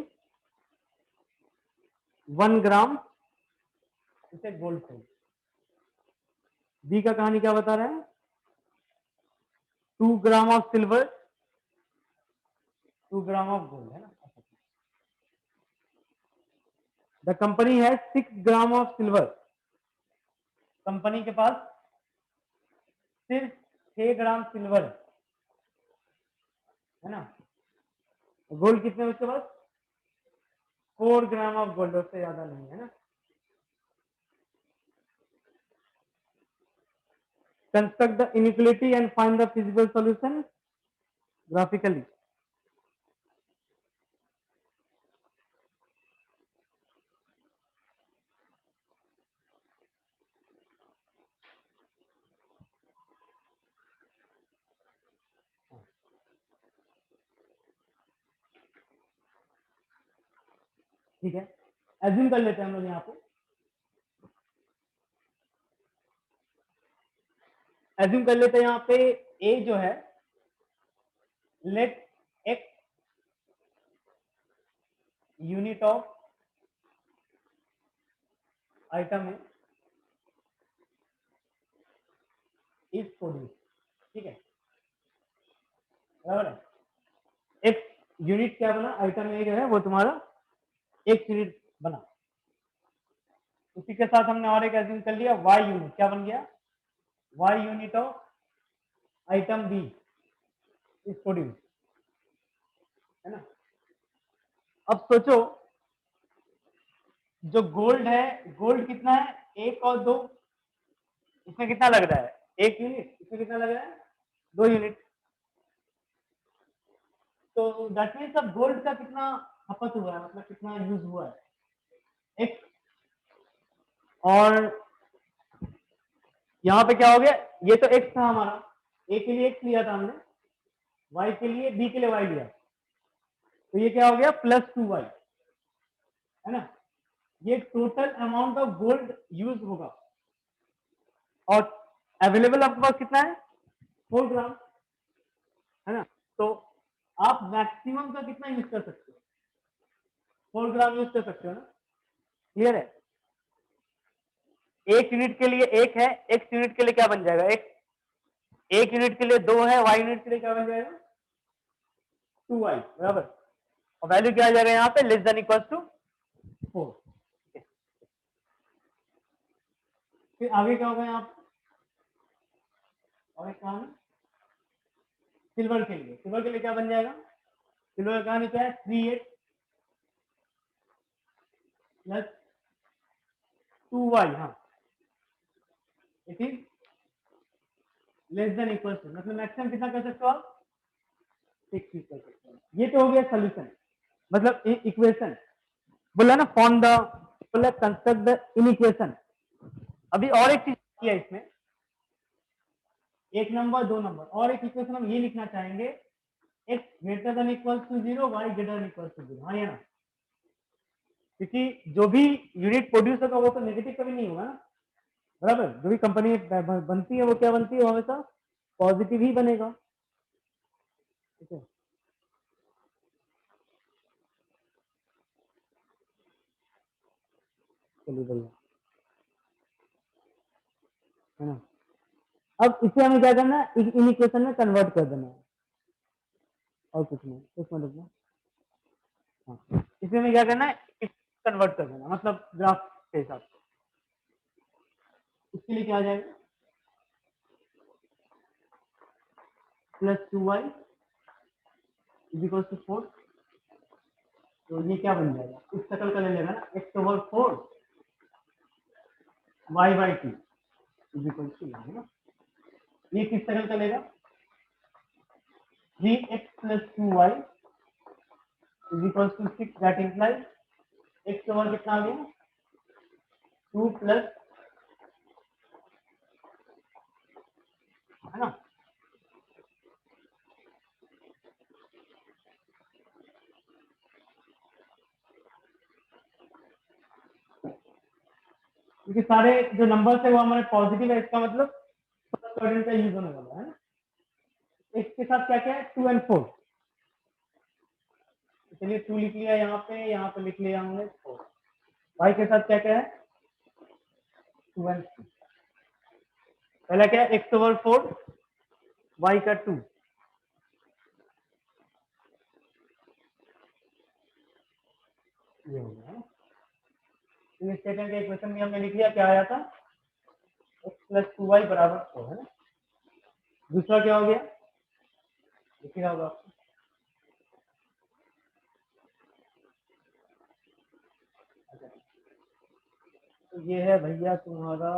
1 ग्राम इसे गोल्ड चाहिए। बी का कहानी क्या बता रहे हैं, 2 gram of silver, 2 gram of gold, है ना। The company has 6 gram of silver. Company के पास सिर्फ 6 ग्राम सिल्वर है ना। गोल्ड कितने उसके पास, 4 ग्राम ऑफ गोल्ड, उससे ज्यादा नहीं, है ना। Construct the inequality and find the feasible solution graphically. ठीक है, एज्यूम कर लेते हैं हम लोग यहाँ पे, एज्यूम कर लेते हैं यहाँ पे ए जो है, let x unit of item है इज प्रोड्यूस। ठीक है, बराबर है। एक्स यूनिट क्या बना, आइटम ए जो है वो तुम्हारा एक्स यूनिट बना। उसी के साथ हमने और एक एज्यूम कर लिया, वाई यूनिट क्या बन गया, y unit of item B is produce, है ना। अब सोचो, जो गोल्ड है, गोल्ड कितना है, 1 और 2, इसमें कितना लग रहा है, 1 यूनिट, इसमें कितना लग रहा है, 2 यूनिट। तो दैट मीन्स अब गोल्ड का कितना खपत हुआ है, मतलब कितना यूज हुआ है, एक्स। और यहाँ पे क्या हो गया, ये तो एक्स था हमारा, ए के लिए एक्स लिया था हमने, वाई के लिए, बी के लिए वाई लिया, तो ये क्या हो गया, +2y, है ना। ये total amount of gold use होगा, और अवेलेबल आपके पास कितना है, 4 ग्राम। है ना। तो आप मैक्सिमम का कितना यूज कर सकते हो, 4 ग्राम यूज कर सकते हो ना, क्लियर है। एक यूनिट के लिए एक है, x यूनिट के लिए क्या बन जाएगा, एक यूनिट के लिए 2 है, y यूनिट के लिए क्या बन जाएगा 2y, बराबर। और वैल्यू क्या आ जाएगा यहाँ पे, लेस देन इक्वल टू 4। फिर आगे क्या होगा यहाँ पे, और एक काम है सिल्वर के लिए, सिल्वर के लिए क्या बन जाएगा, सिल्वर का कहानी क्या है 3x प्लस 2y, हाँ it is less than equal to, मतलब मैक्सिमम कितना कर सकते हो आप 6 यूज कर सकते हो। ये तो हो गया सोल्यूशन, मतलब इक्वेशन बोला ना, फॉर्म द बोला कंस्ट्रक्ट द इन इक्वेशन। अभी और एक चीज किया इसमें, एक नंबर 2 नंबर और एक इक्वेशन हम ये लिखना चाहेंगे, x greater than equal to 0, y greater than equal to 0, हाँ या ना, क्योंकि जो भी यूनिट प्रोड्यूस होगा वो तो नेगेटिव कभी नहीं होगा ना, बराबर। जो भी कंपनी बनती है वो क्या बनती है, वो हमेशा पॉजिटिव ही बनेगा, ठीक है। चलिए बढ़िया, है ना। अब इसे हमें क्या करना है, इन इक्वेशन में कन्वर्ट कर देना है, और कुछ नहीं, इसमें लिखना, हाँ इसमें हमें क्या करना है, कन्वर्ट कर देना, मतलब ग्राफ के हिसाब से। इसके लिए क्या आ जाएगा, plus 2y is equal to 4, तो ये क्या बन जाएगा, इस शकल का ले लेगा ना, x over 4 y by 2 is equal to, है ना। ये किस शकल का लेगा, 3x plus 2y is equal to 6, that implies x over कितना आ गया 2 प्लस, है ना। क्योंकि सारे जो नंबर है वो हमारे पॉजिटिव है, इसका मतलब फर्स्ट ऑर्डर का यूज होने वाला है ना। x के साथ क्या क्या है 2 और 4, चलिए 2 लिख लिया, यहाँ पे लिख लिया हमने 4। y के साथ क्या क्या है 2 और 3, पहला क्या है x ओवर 4 y का 2, ये हो गया। तो इस सेकंड के इक्वेशन में हमने लिख लिया, क्या आया था x प्लस 2y बराबर 4, है ना। दूसरा क्या हो गया, लिखिएगा होगा आपको, तो ये है भैया तुम्हारा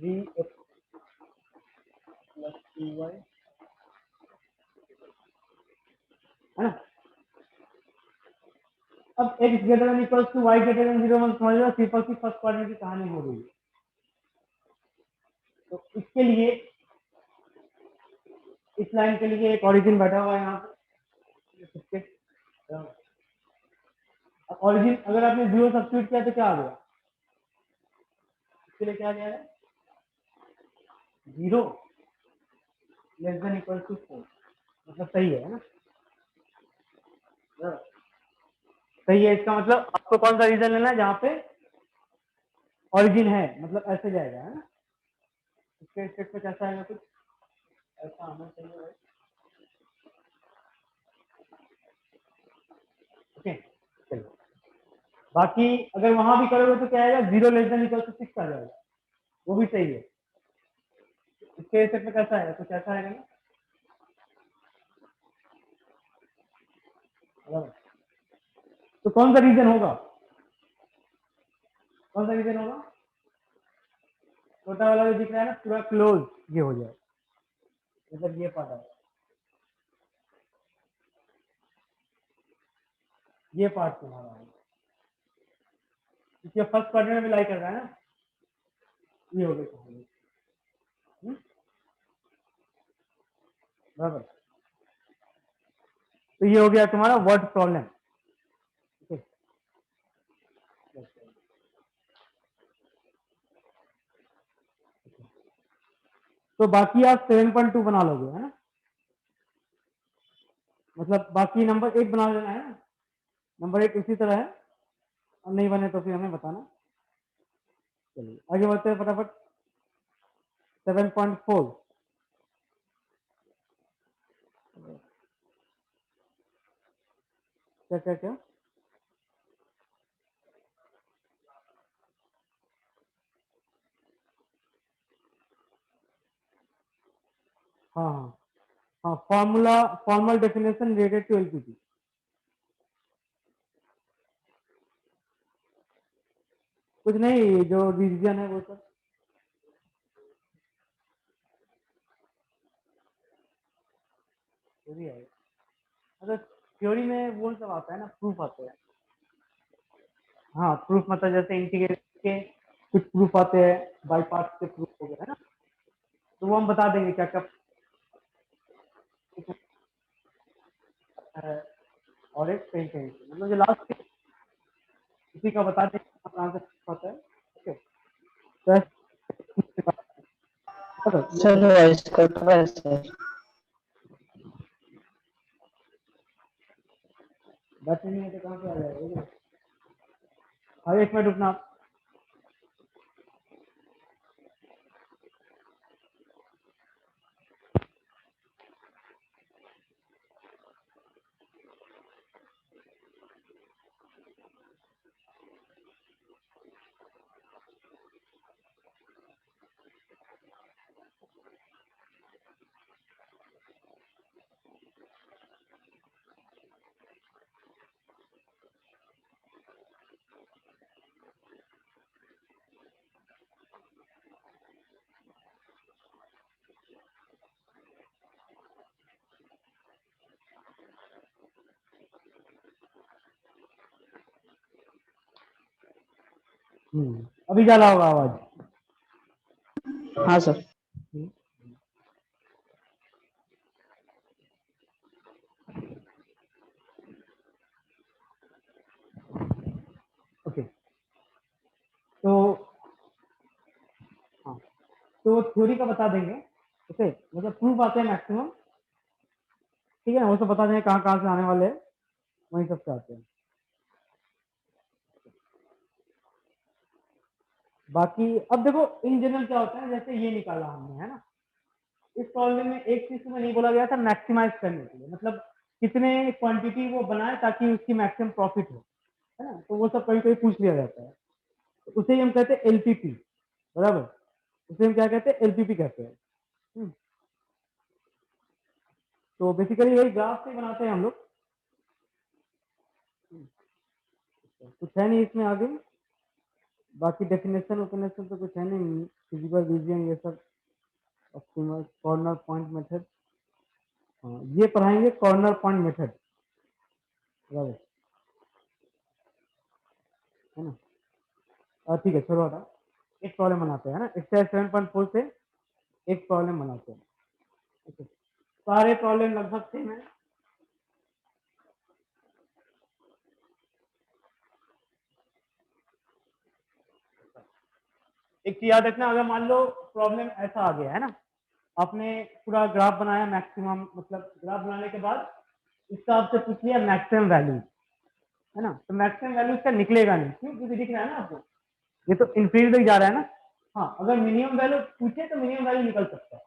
3x प्लस 2y, है ना। अब x greater than equals to y greater than 0, मतलब समझ लो सिंपल सी फर्स्ट क्वाड्रेंट की कहानी हो रही है। तो इसके लिए इस लाइन के लिए एक ओरिजिन बैठा हुआ है यहाँ पे, अब ओरिजिन अगर आपने 0 सब्स्टिट्यूट किया तो क्या आ गया, इसके लिए क्या आ जाएगा 0 लेस देन इक्वल टू 4, मतलब सही है ना, सही है। इसका मतलब आपको कौन सा रीजन लेना है जहाँ पे ओरिजिन है, मतलब ऐसे जाएगा, है ना। इसके स्टेट पे कैसा आएगा, कुछ ऐसा आना चाहिए, ओके। चलिए बाकी अगर वहां भी करोगे तो क्या आएगा 0 लेस देन इक्वल टू 6 आ जाएगा, वो भी सही है। इसके स्टेट पे कैसा आएगा, कुछ ऐसा आएगा ना, बराबर। तो कौन सा रीजन होगा, कौन सा रीजन होगा, छोटा वाला जो दिख रहा है ना पूरा क्लोज, ये हो जाए, मतलब ये पार्ट आएगा, ये पार्ट तुम्हारा है, इसके फर्स्ट क्वाड्रेंट में लाई कर रहा है ना, ये हो गई कहानी, बराबर। तो ये हो गया तुम्हारा वर्ड प्रॉब्लम, ठीक है। तो बाकी आप 7.2 बना लोगे, है ना। मतलब बाकी नंबर 1 बना लेना है ना, नंबर 1 इसी तरह है, और नहीं बने तो फिर हमें बताना। चलिए आगे बढ़ते हैं फटाफट। 7.4 क्या क्या क्या? हाँ हाँ हाँ, formal definition related to LPT. कुछ नहीं, जो रिवीजन है वो सब थ्योरी है। मतलब थ्योरी में वो सब आता है ना, प्रूफ आते हैं। हाँ प्रूफ मतलब जैसे इंटीग्रेशन के कुछ प्रूफ आते हैं, बाई पार्ट्स के प्रूफ हो गए है ना, तो वो हम बता देंगे क्या क्या है। और एक कहीं कहीं से, मतलब जो लास्ट इसी का बता देंगे कहाँ से proof आता है। ओके, तो सर वॉइस कट रहा है सर। बैटरी नहीं है तो कहाँ से आ जाएगा? हाँ 1 मिनट रुकना आप। अभी जाला होगा आवाज। हाँ सर। ओके, तो हाँ, तो थ्योरी का बता देंगे। ओके, मतलब प्रूफ आते हैं मैक्सिमम, ठीक है, वो सब बता देंगे कहाँ कहाँ से आने वाले हैं, वहीं सबसे आते हैं। बाकी अब देखो इन जनरल क्या होता है, जैसे ये निकाला हमने है ना, इस प्रॉब्लम में एक चीज में नहीं बोला गया था मैक्सिमाइज करने के लिए, मतलब कितने क्वांटिटी वो बनाए ताकि उसकी मैक्सिमम प्रॉफिट हो, है ना, तो वो सब कभी कभी पूछ लिया जाता है, तो उसे ही हम कहते हैं एलपीपी, बराबर, उसे हम क्या कहते हैं, एलपीपी कहते हैं। तो बेसिकली वही ग्राफ से बनाते हैं हम लोग। कुछ है नहीं इसमें आगे, बाकी डेफिनेशन ओफिनेशन तो कुछ है नहीं, फिजिकल रीजन ये सब, ऑप्टिमल कॉर्नर पॉइंट मेथड, हाँ ये पढ़ाएंगे कॉर्नर पॉइंट मेथड, बराबर है ना। ठीक है चलो हटा, एक प्रॉब्लम बनाते हैं ना, एक्सरसाइज 7.4 से एक प्रॉब्लम बनाते हैं। Okay. सारे प्रॉब्लम लगभग सेम है। एक चीज याद रखना, अगर मान लो प्रॉब्लम ऐसा आ गया है ना, आपने पूरा ग्राफ बनाया मैक्सिमम, मतलब ग्राफ बनाने के बाद इसका आपसे पूछ लिया मैक्सिमम वैल्यू, है ना, तो मैक्सिमम वैल्यू इसका निकलेगा नहीं, क्यों, क्योंकि दिख रहा है ना आपको, ये तो इंफिनिटी तक जा रहा है ना। हाँ अगर मिनिमम वैल्यू पूछे तो मिनिमम वैल्यू निकल सकता है।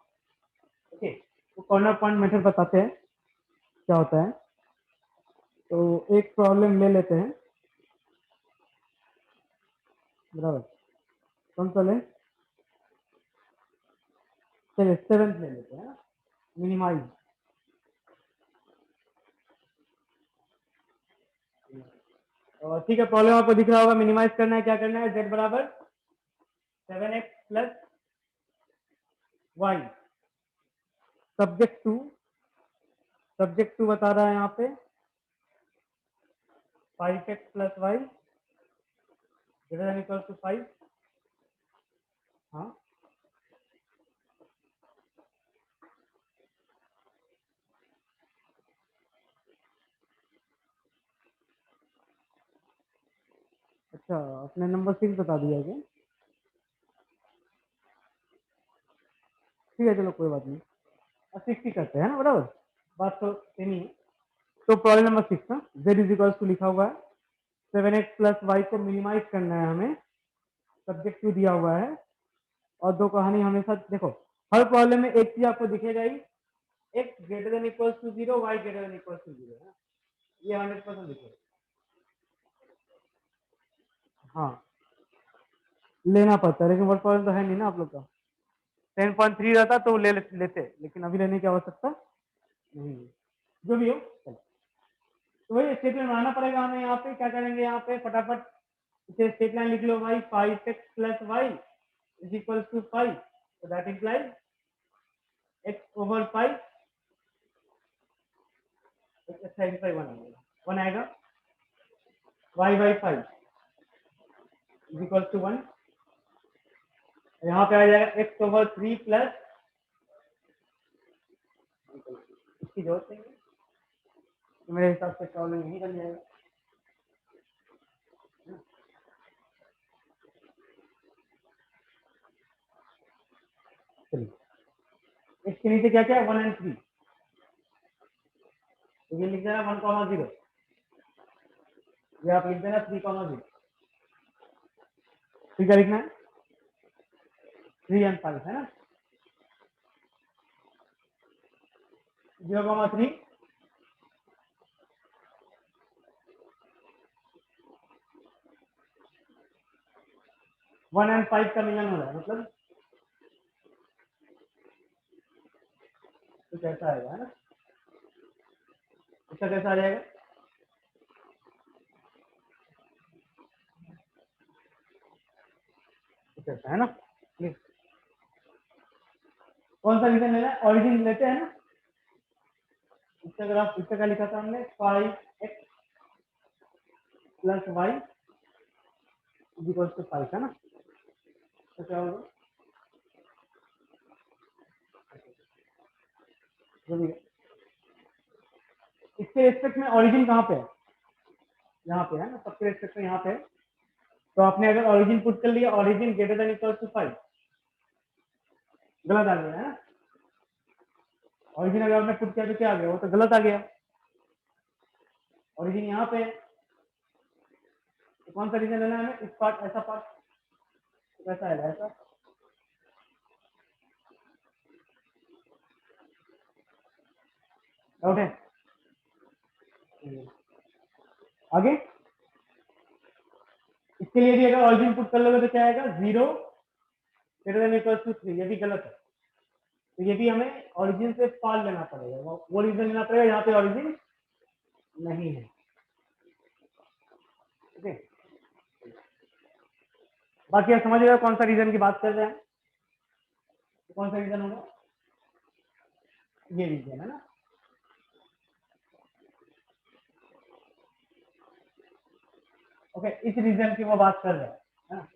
ओके, तो कॉर्नर पॉइंट मेथड बताते हैं क्या होता है। तो एक प्रॉब्लम ले लेते हैं, बराबर, कौन सा ले, चलिए 7th ले लेते हैं ना, मिनिमाइज। और ठीक है, प्रॉब्लम आपको दिख रहा होगा, मिनिमाइज करना है, क्या करना है, z बराबर 7x plus Y, subject to बता रहा है यहाँ पे 5x plus y greater than equal to 5। हाँ अच्छा, अपने नंबर 6 बता दिया क्या, ठीक है चलो कोई बात नहीं, अब 60 करते हैं ना, बराबर, बात तो सेम ही है। तो प्रॉब्लम नंबर 6 ना, z इज इक्वल टू लिखा हुआ है 7x प्लस वाई को मिनिमाइज करना है हमें, सब्जेक्ट टू दिया हुआ है। और दो कहानी हमेशा देखो, हर प्रॉब्लम में एक चीज आपको दिखेगा ही, x greater than equal to 0, y greater than equal to 0 है, ये 100% दिखेगा। हाँ लेना पड़ता है, लेकिन वर्ड प्रॉब्लम तो है नहीं ना आप लोग का। 10.3 रहता तो लेते, लेकिन अभी लेने की आवश्यकता नहीं है। जो भी हो चलो, तो वही स्टेटमेंट बनाना पड़ेगा हमें। यहाँ पे क्या करेंगे, यहाँ पे फटाफट इसे स्टेट लाइन लिख लो भाई, 5x plus y is equal to 5, so that implies x over 5, अच्छा इनका 1 आएगा, y by 5 is equal to 1, यहाँ पे आ जाएगा x over 3 प्लस, इसकी जरूरत नहीं है तो मेरे हिसाब से प्रॉब्लम नहीं बन जाएगा। चलिए इसके नीचे क्या क्या है, 1 and 3, तो ये लिख देना 1,0, ये आप लिख देना 3,0, ठीक है, लिखना है 3 and 5 है ना, 0,3 1 and 5 का मिलन हो रहा है, मतलब कुछ ऐसा आएगा है ना, इसका कैसा आ जाएगा, कुछ ऐसा है ना। कौन सा रीजन लेना है, ऑरिजिन लेते हैं ना, इसका ग्राफ इसका क्या लिखा था हमने, 5x plus y is equal to 5 है ना, तो क्या होगा, इसके रेस्पेक्ट में ऑरिजिन कहाँ पे है, यहाँ पे है ना, सबके रेस्पेक्ट में यहाँ पे है। तो आपने अगर ऑरिजिन पुट कर लिया, origin greater than equal to 5, गलत आ गया है ना, ऑरिजिन अगर आपने पुट किया तो क्या आ गया, वो तो गलत आ गया। ऑरिजिन यहाँ पे है, तो कौन सा रीजन लेना है हमें, इस पार्ट, ऐसा पार्ट, तो कैसा आएगा, ऐसा, डाउट है आगे। इसके लिए भी अगर ऑरिजिन पुट कर लोगे तो क्या आएगा, 0 ग्रेटर देन इक्वल टू 3, ये भी गलत है, तो ये भी हमें ऑरिजिन से पार लेना पड़ेगा, वो रीजन लेना पड़ेगा यहाँ पे ऑरिजिन नहीं है, ठीक है। बाकी आप समझ रहे हो कौन सा रीजन की बात कर रहे हैं, तो कौन सा रीजन होगा, ये रीजन है ना। ओके, इस रीजन की वो बात कर रहे हैं, है ना।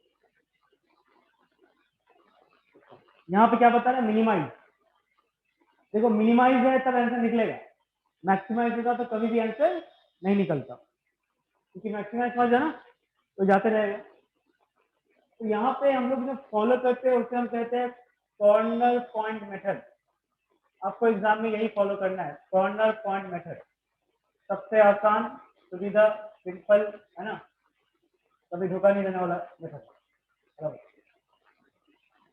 यहाँ पे क्या बता रहे हैं, मिनिमाइज, देखो मिनिमाइज है तब आंसर निकलेगा, मैक्सिमाइज होगा तो कभी भी आंसर नहीं निकलता, क्योंकि मैक्सिमाइज समझ है ना, तो जाते रहेगा। तो यहाँ पे हम लोग जो फॉलो करते हैं उसे हम कहते हैं कॉर्नर पॉइंट मेथड। आपको एग्जाम में यही फॉलो करना है, कॉर्नर पॉइंट मेथड, सबसे आसान, सुविधा, सिंपल, है ना, कभी धोखा नहीं देने वाला मेथड।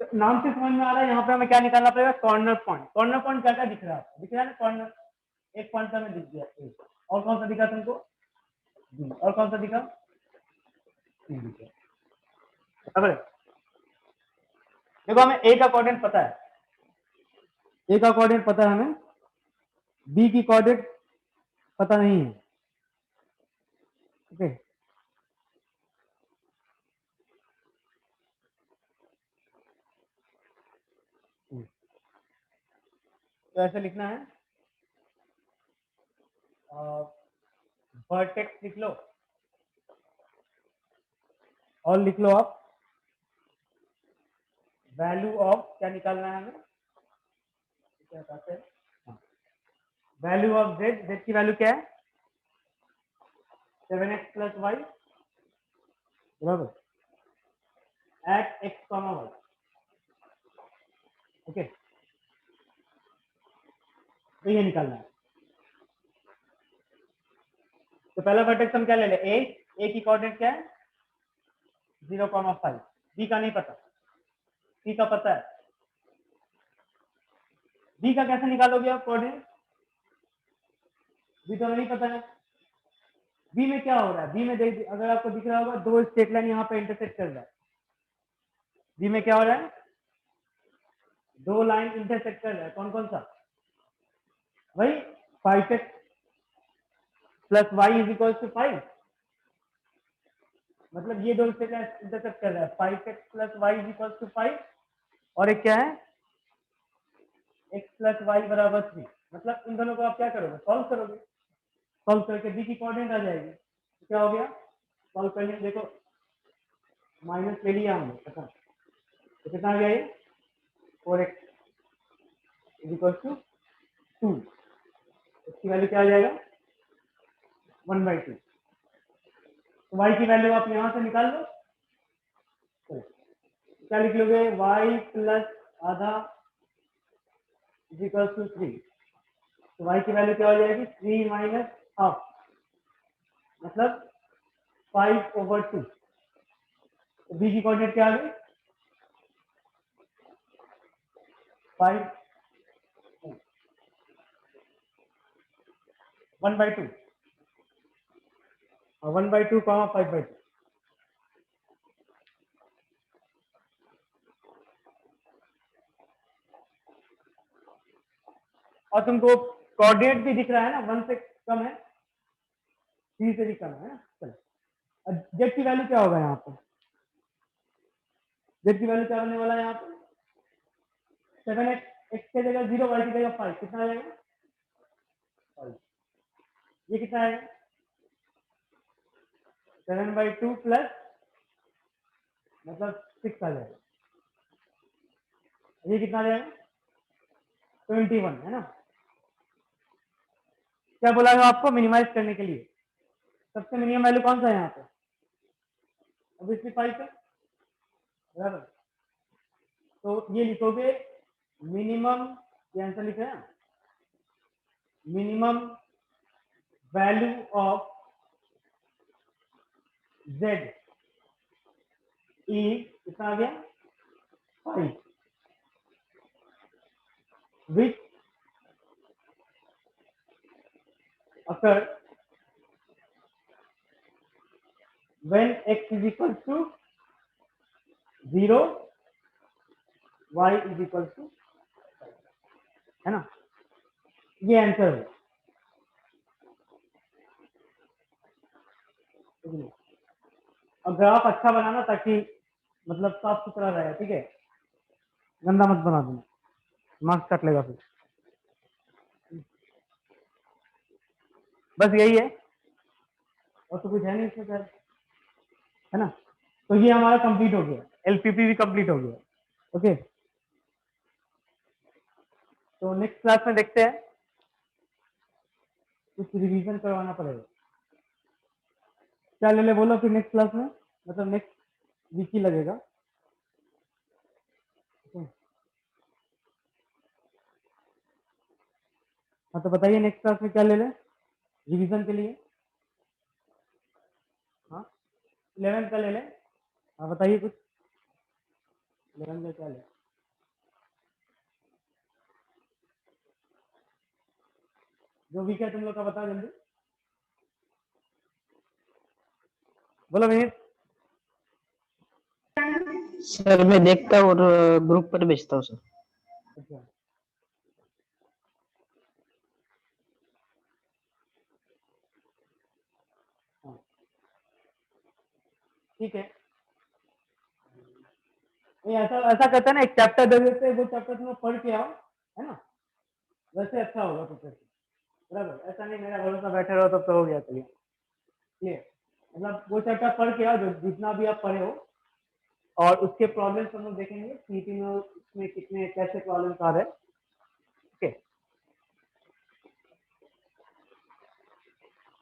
तो नाम से समझ में आ रहा है, यहाँ पे हमें क्या निकालना पड़ेगा, कॉर्नर पॉइंट। कॉर्नर पॉइंट क्या क्या दिख रहा है आपको, दिख रहा है ना कॉर्नर, एक पॉइंट हमें दिख गया, एक और कौन सा दिखा तुमको, और कौन सा दिखा, खबर है। देखो हमें ए का कोऑर्डिनेट पता है, ए का कोऑर्डिनेट पता है हमें, बी की कोऑर्डिनेट पता नहीं है, ओके। तो ऐसे लिखना है, वर्टेक्स लिख लो और लिख लो आप वैल्यू ऑफ, क्या निकालना है हमें, क्या बताते हैं, वैल्यू ऑफ जेड, जेड की वैल्यू क्या है, 7x प्लस वाई, बराबर, at x comma y, okay, तो ये निकालना है। तो पहला वर्टेक्स हम क्या ले ले, ए की कोऑर्डिनेट क्या है 0,5, बी का नहीं पता, सी का पता है, बी का कैसे निकालोगे आप कोऑर्डिनेट, बी तो नहीं पता है। बी में क्या हो रहा है, बी में देख अगर आपको दिख रहा होगा दो स्ट्रेट लाइन यहाँ पे इंटरसेक्ट कर रहा है, बी में क्या हो रहा है, दो लाइन इंटरसेक्ट कर रहा है, कौन कौन सा, वही 5x plus y is equal to 5, मतलब ये दो स्ट्रेट लाइन इंटरसेक्ट कर रहा है, 5x plus y is equal to 5 और एक क्या है x प्लस वाई बराबर 3, मतलब इन दोनों को आप क्या करोगे, सॉल्व करोगे, सॉल्व करके बी की कोऑर्डिनेट आ जाएगी, तो क्या हो गया, सॉल्व करने में देखो माइनस ले लिया हमने खत्म, तो कितना आ गया ये 4x इज इक्वल टू 2, इसकी वैल्यू क्या आ जाएगा 1/2, तो y की वैल्यू आप यहाँ से निकाल लो, क्या लिख लोगे, y प्लस आधा इज इक्वल टू 3, तो y की वैल्यू क्या हो जाएगी 3 माइनस हाफ, मतलब 5/2, तो b की कोऑर्डिनेट क्या आ गई 5 1/2 और 1/2 कॉमा 5/2, और तुमको कोऑर्डिनेट भी दिख रहा है ना, 1 से कम है, 3 से भी कम है ना, चलो जेड की वैल्यू क्या होगा यहाँ पे, जेड की वैल्यू क्या होने वाला है यहाँ पे 7x, x की जगह 0, y की जगह 5, कितना आएगा 5, ये कितना आएगा 7/2 प्लस मतलब 6 आ जाएगा, ये कितना आ जाएगा 21 है ना। क्या बोला है आपको मिनिमाइज करने के लिए, सबसे मिनिमम वैल्यू कौन सा है यहाँ पे, ऑब्वियसली 5 है बराबर, तो ये लिखोगे मिनिमम, ये आंसर लिखा है minimum value of z is कितना आ गया 5, which occur when x is equal to 0, y is equal to, है ना, ये आंसर है। अब ग्राफ अच्छा बनाना ताकि मतलब साफ सुथरा रहे, ठीक है, गंदा मत बना देना, मार्क्स कट लेगा फिर, बस यही है और तो कुछ है नहीं इसमें सर, है ना। तो ये हमारा कंप्लीट हो गया, एलपीपी भी कंप्लीट हो गया, ओके। तो नेक्स्ट क्लास में देखते हैं, कुछ रिवीजन करवाना पड़ेगा, क्या ले ले बोलो फिर नेक्स्ट क्लास में, मतलब नेक्स्ट वीक ही लगेगा, हाँ तो बताइए नेक्स्ट क्लास में क्या ले ले रिवीजन के लिए, हाँ 11 का ले ले, हाँ बताइए कुछ 11 का क्या ले, जो वीक है तुम लोग का बताओ जल्दी, बोलो विनीत। सर मैं देखता हूँ और ग्रुप पर भेजता हूँ सर। अच्छा हाँ ठीक है, नहीं ऐसा ऐसा करते हैं ना, एक चैप्टर दे देते हैं, वो चैप्टर तुम लोग पढ़ के आओ, है ना, वैसे अच्छा होगा प्रोफेसर, बराबर, ऐसा नहीं मेरा भरोसा बैठे रहो तब तो हो गया, चलिए क्लियर, मतलब वो चैप्टर पढ़ के आओ जो जितना भी आप पढ़े हो, और उसके प्रॉब्लम्स हम लोग देखेंगे सीटी में, उसमें कितने कैसे प्रॉब्लम्स आ रहे हैं, ठीक है,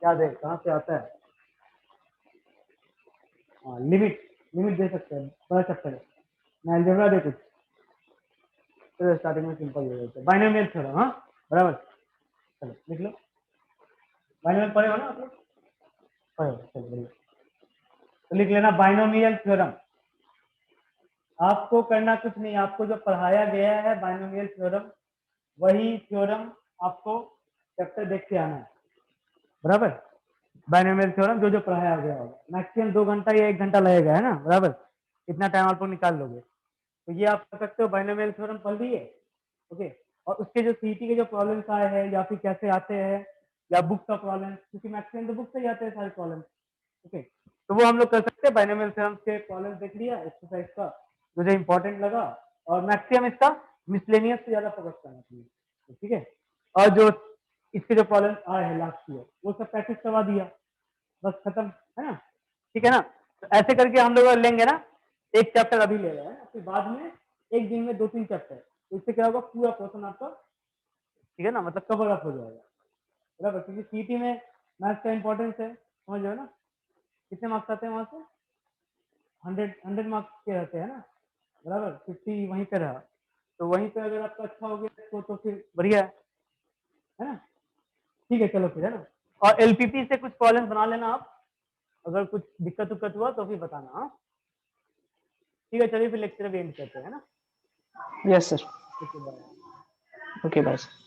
याद है कहाँ से आता है, हाँ लिमिट, लिमिट दे सकते हैं, बड़ा चैप्टर है, मैं अलजेब्रा दे कुछ, तो स्टार्टिंग में सिंपल हो जाता है, बाइनोमियल थ्योरम, हाँ बराबर, चलो लिख लो, बाइनोमियल पढ़े हो ना आप लोग, तो लिख लेना बाइनोमियल थ्योरम। आपको करना कुछ नहीं, आपको जो पढ़ाया गया है बाइनोमियल थ्योरम वही थ्योरम आपको चैप्टर देख के आना है, बराबर। बाइनोमियल थ्योरम जो जो पढ़ाया गया होगा, मैक्सिमम 2 घंटा या 1 घंटा लगेगा, है ना, बराबर। इतना टाइम आप लोग निकाल लोगे, तो ये आप कर सकते हो। बाइनोमियल थ्योरम पढ़ लिए, ओके। और उसके जो सीईटी के जो प्रॉब्लम्स आए हैं या फिर कैसे आते हैं, या बुक का प्रॉब्लम, क्योंकि मैक्सिमम तो बुक से ही आते हैं सारे प्रॉब्लम, ओके। तो वो हम लोग कर सकते हैं। बाइनोमियल थ्योरम्स के प्रॉब्लम देख लिया, एक्सरसाइज का मुझे इंपॉर्टेंट लगा, और मैक्सिमम इसका मिसलेनियस से ज्यादा फोकस करना चाहिए, ठीक है। और जो इसके जो प्रॉब्लम आए हैं लास्ट ईयर वो सब प्रैक्टिस करवा दिया, बस खत्म, है ना, ठीक है ना। तो ऐसे करके हम लोग लेंगे ना, एक चैप्टर अभी ले रहे हैं, फिर बाद में एक दिन में 2-3 चैप्टर, तो इससे क्या होगा, पूरा पोर्शन आपका, ठीक है ना, मतलब कवर अप हो जाएगा, बराबर। क्योंकि सीटी में मैथ्स का इंपॉर्टेंस है, समझ लो ना। कितने मार्क्स आते हैं वहां से, 100 मार्क्स के रहते हैं ना, बराबर। 50 वहीं पे रहा, तो वहीं पे अगर आपका अच्छा हो गया तो फिर बढ़िया है ना। ठीक है, चलो फिर, है ना। और एलपीपी से कुछ प्रॉब्लम बना लेना आप, अगर कुछ दिक्कत उक्कत हुआ तो फिर बताना, हाँ। ठीक है, चलिए फिर लेक्चर भी एंड करते हैं, है ना। Yes sir. Okay, bye. Okay bye sir.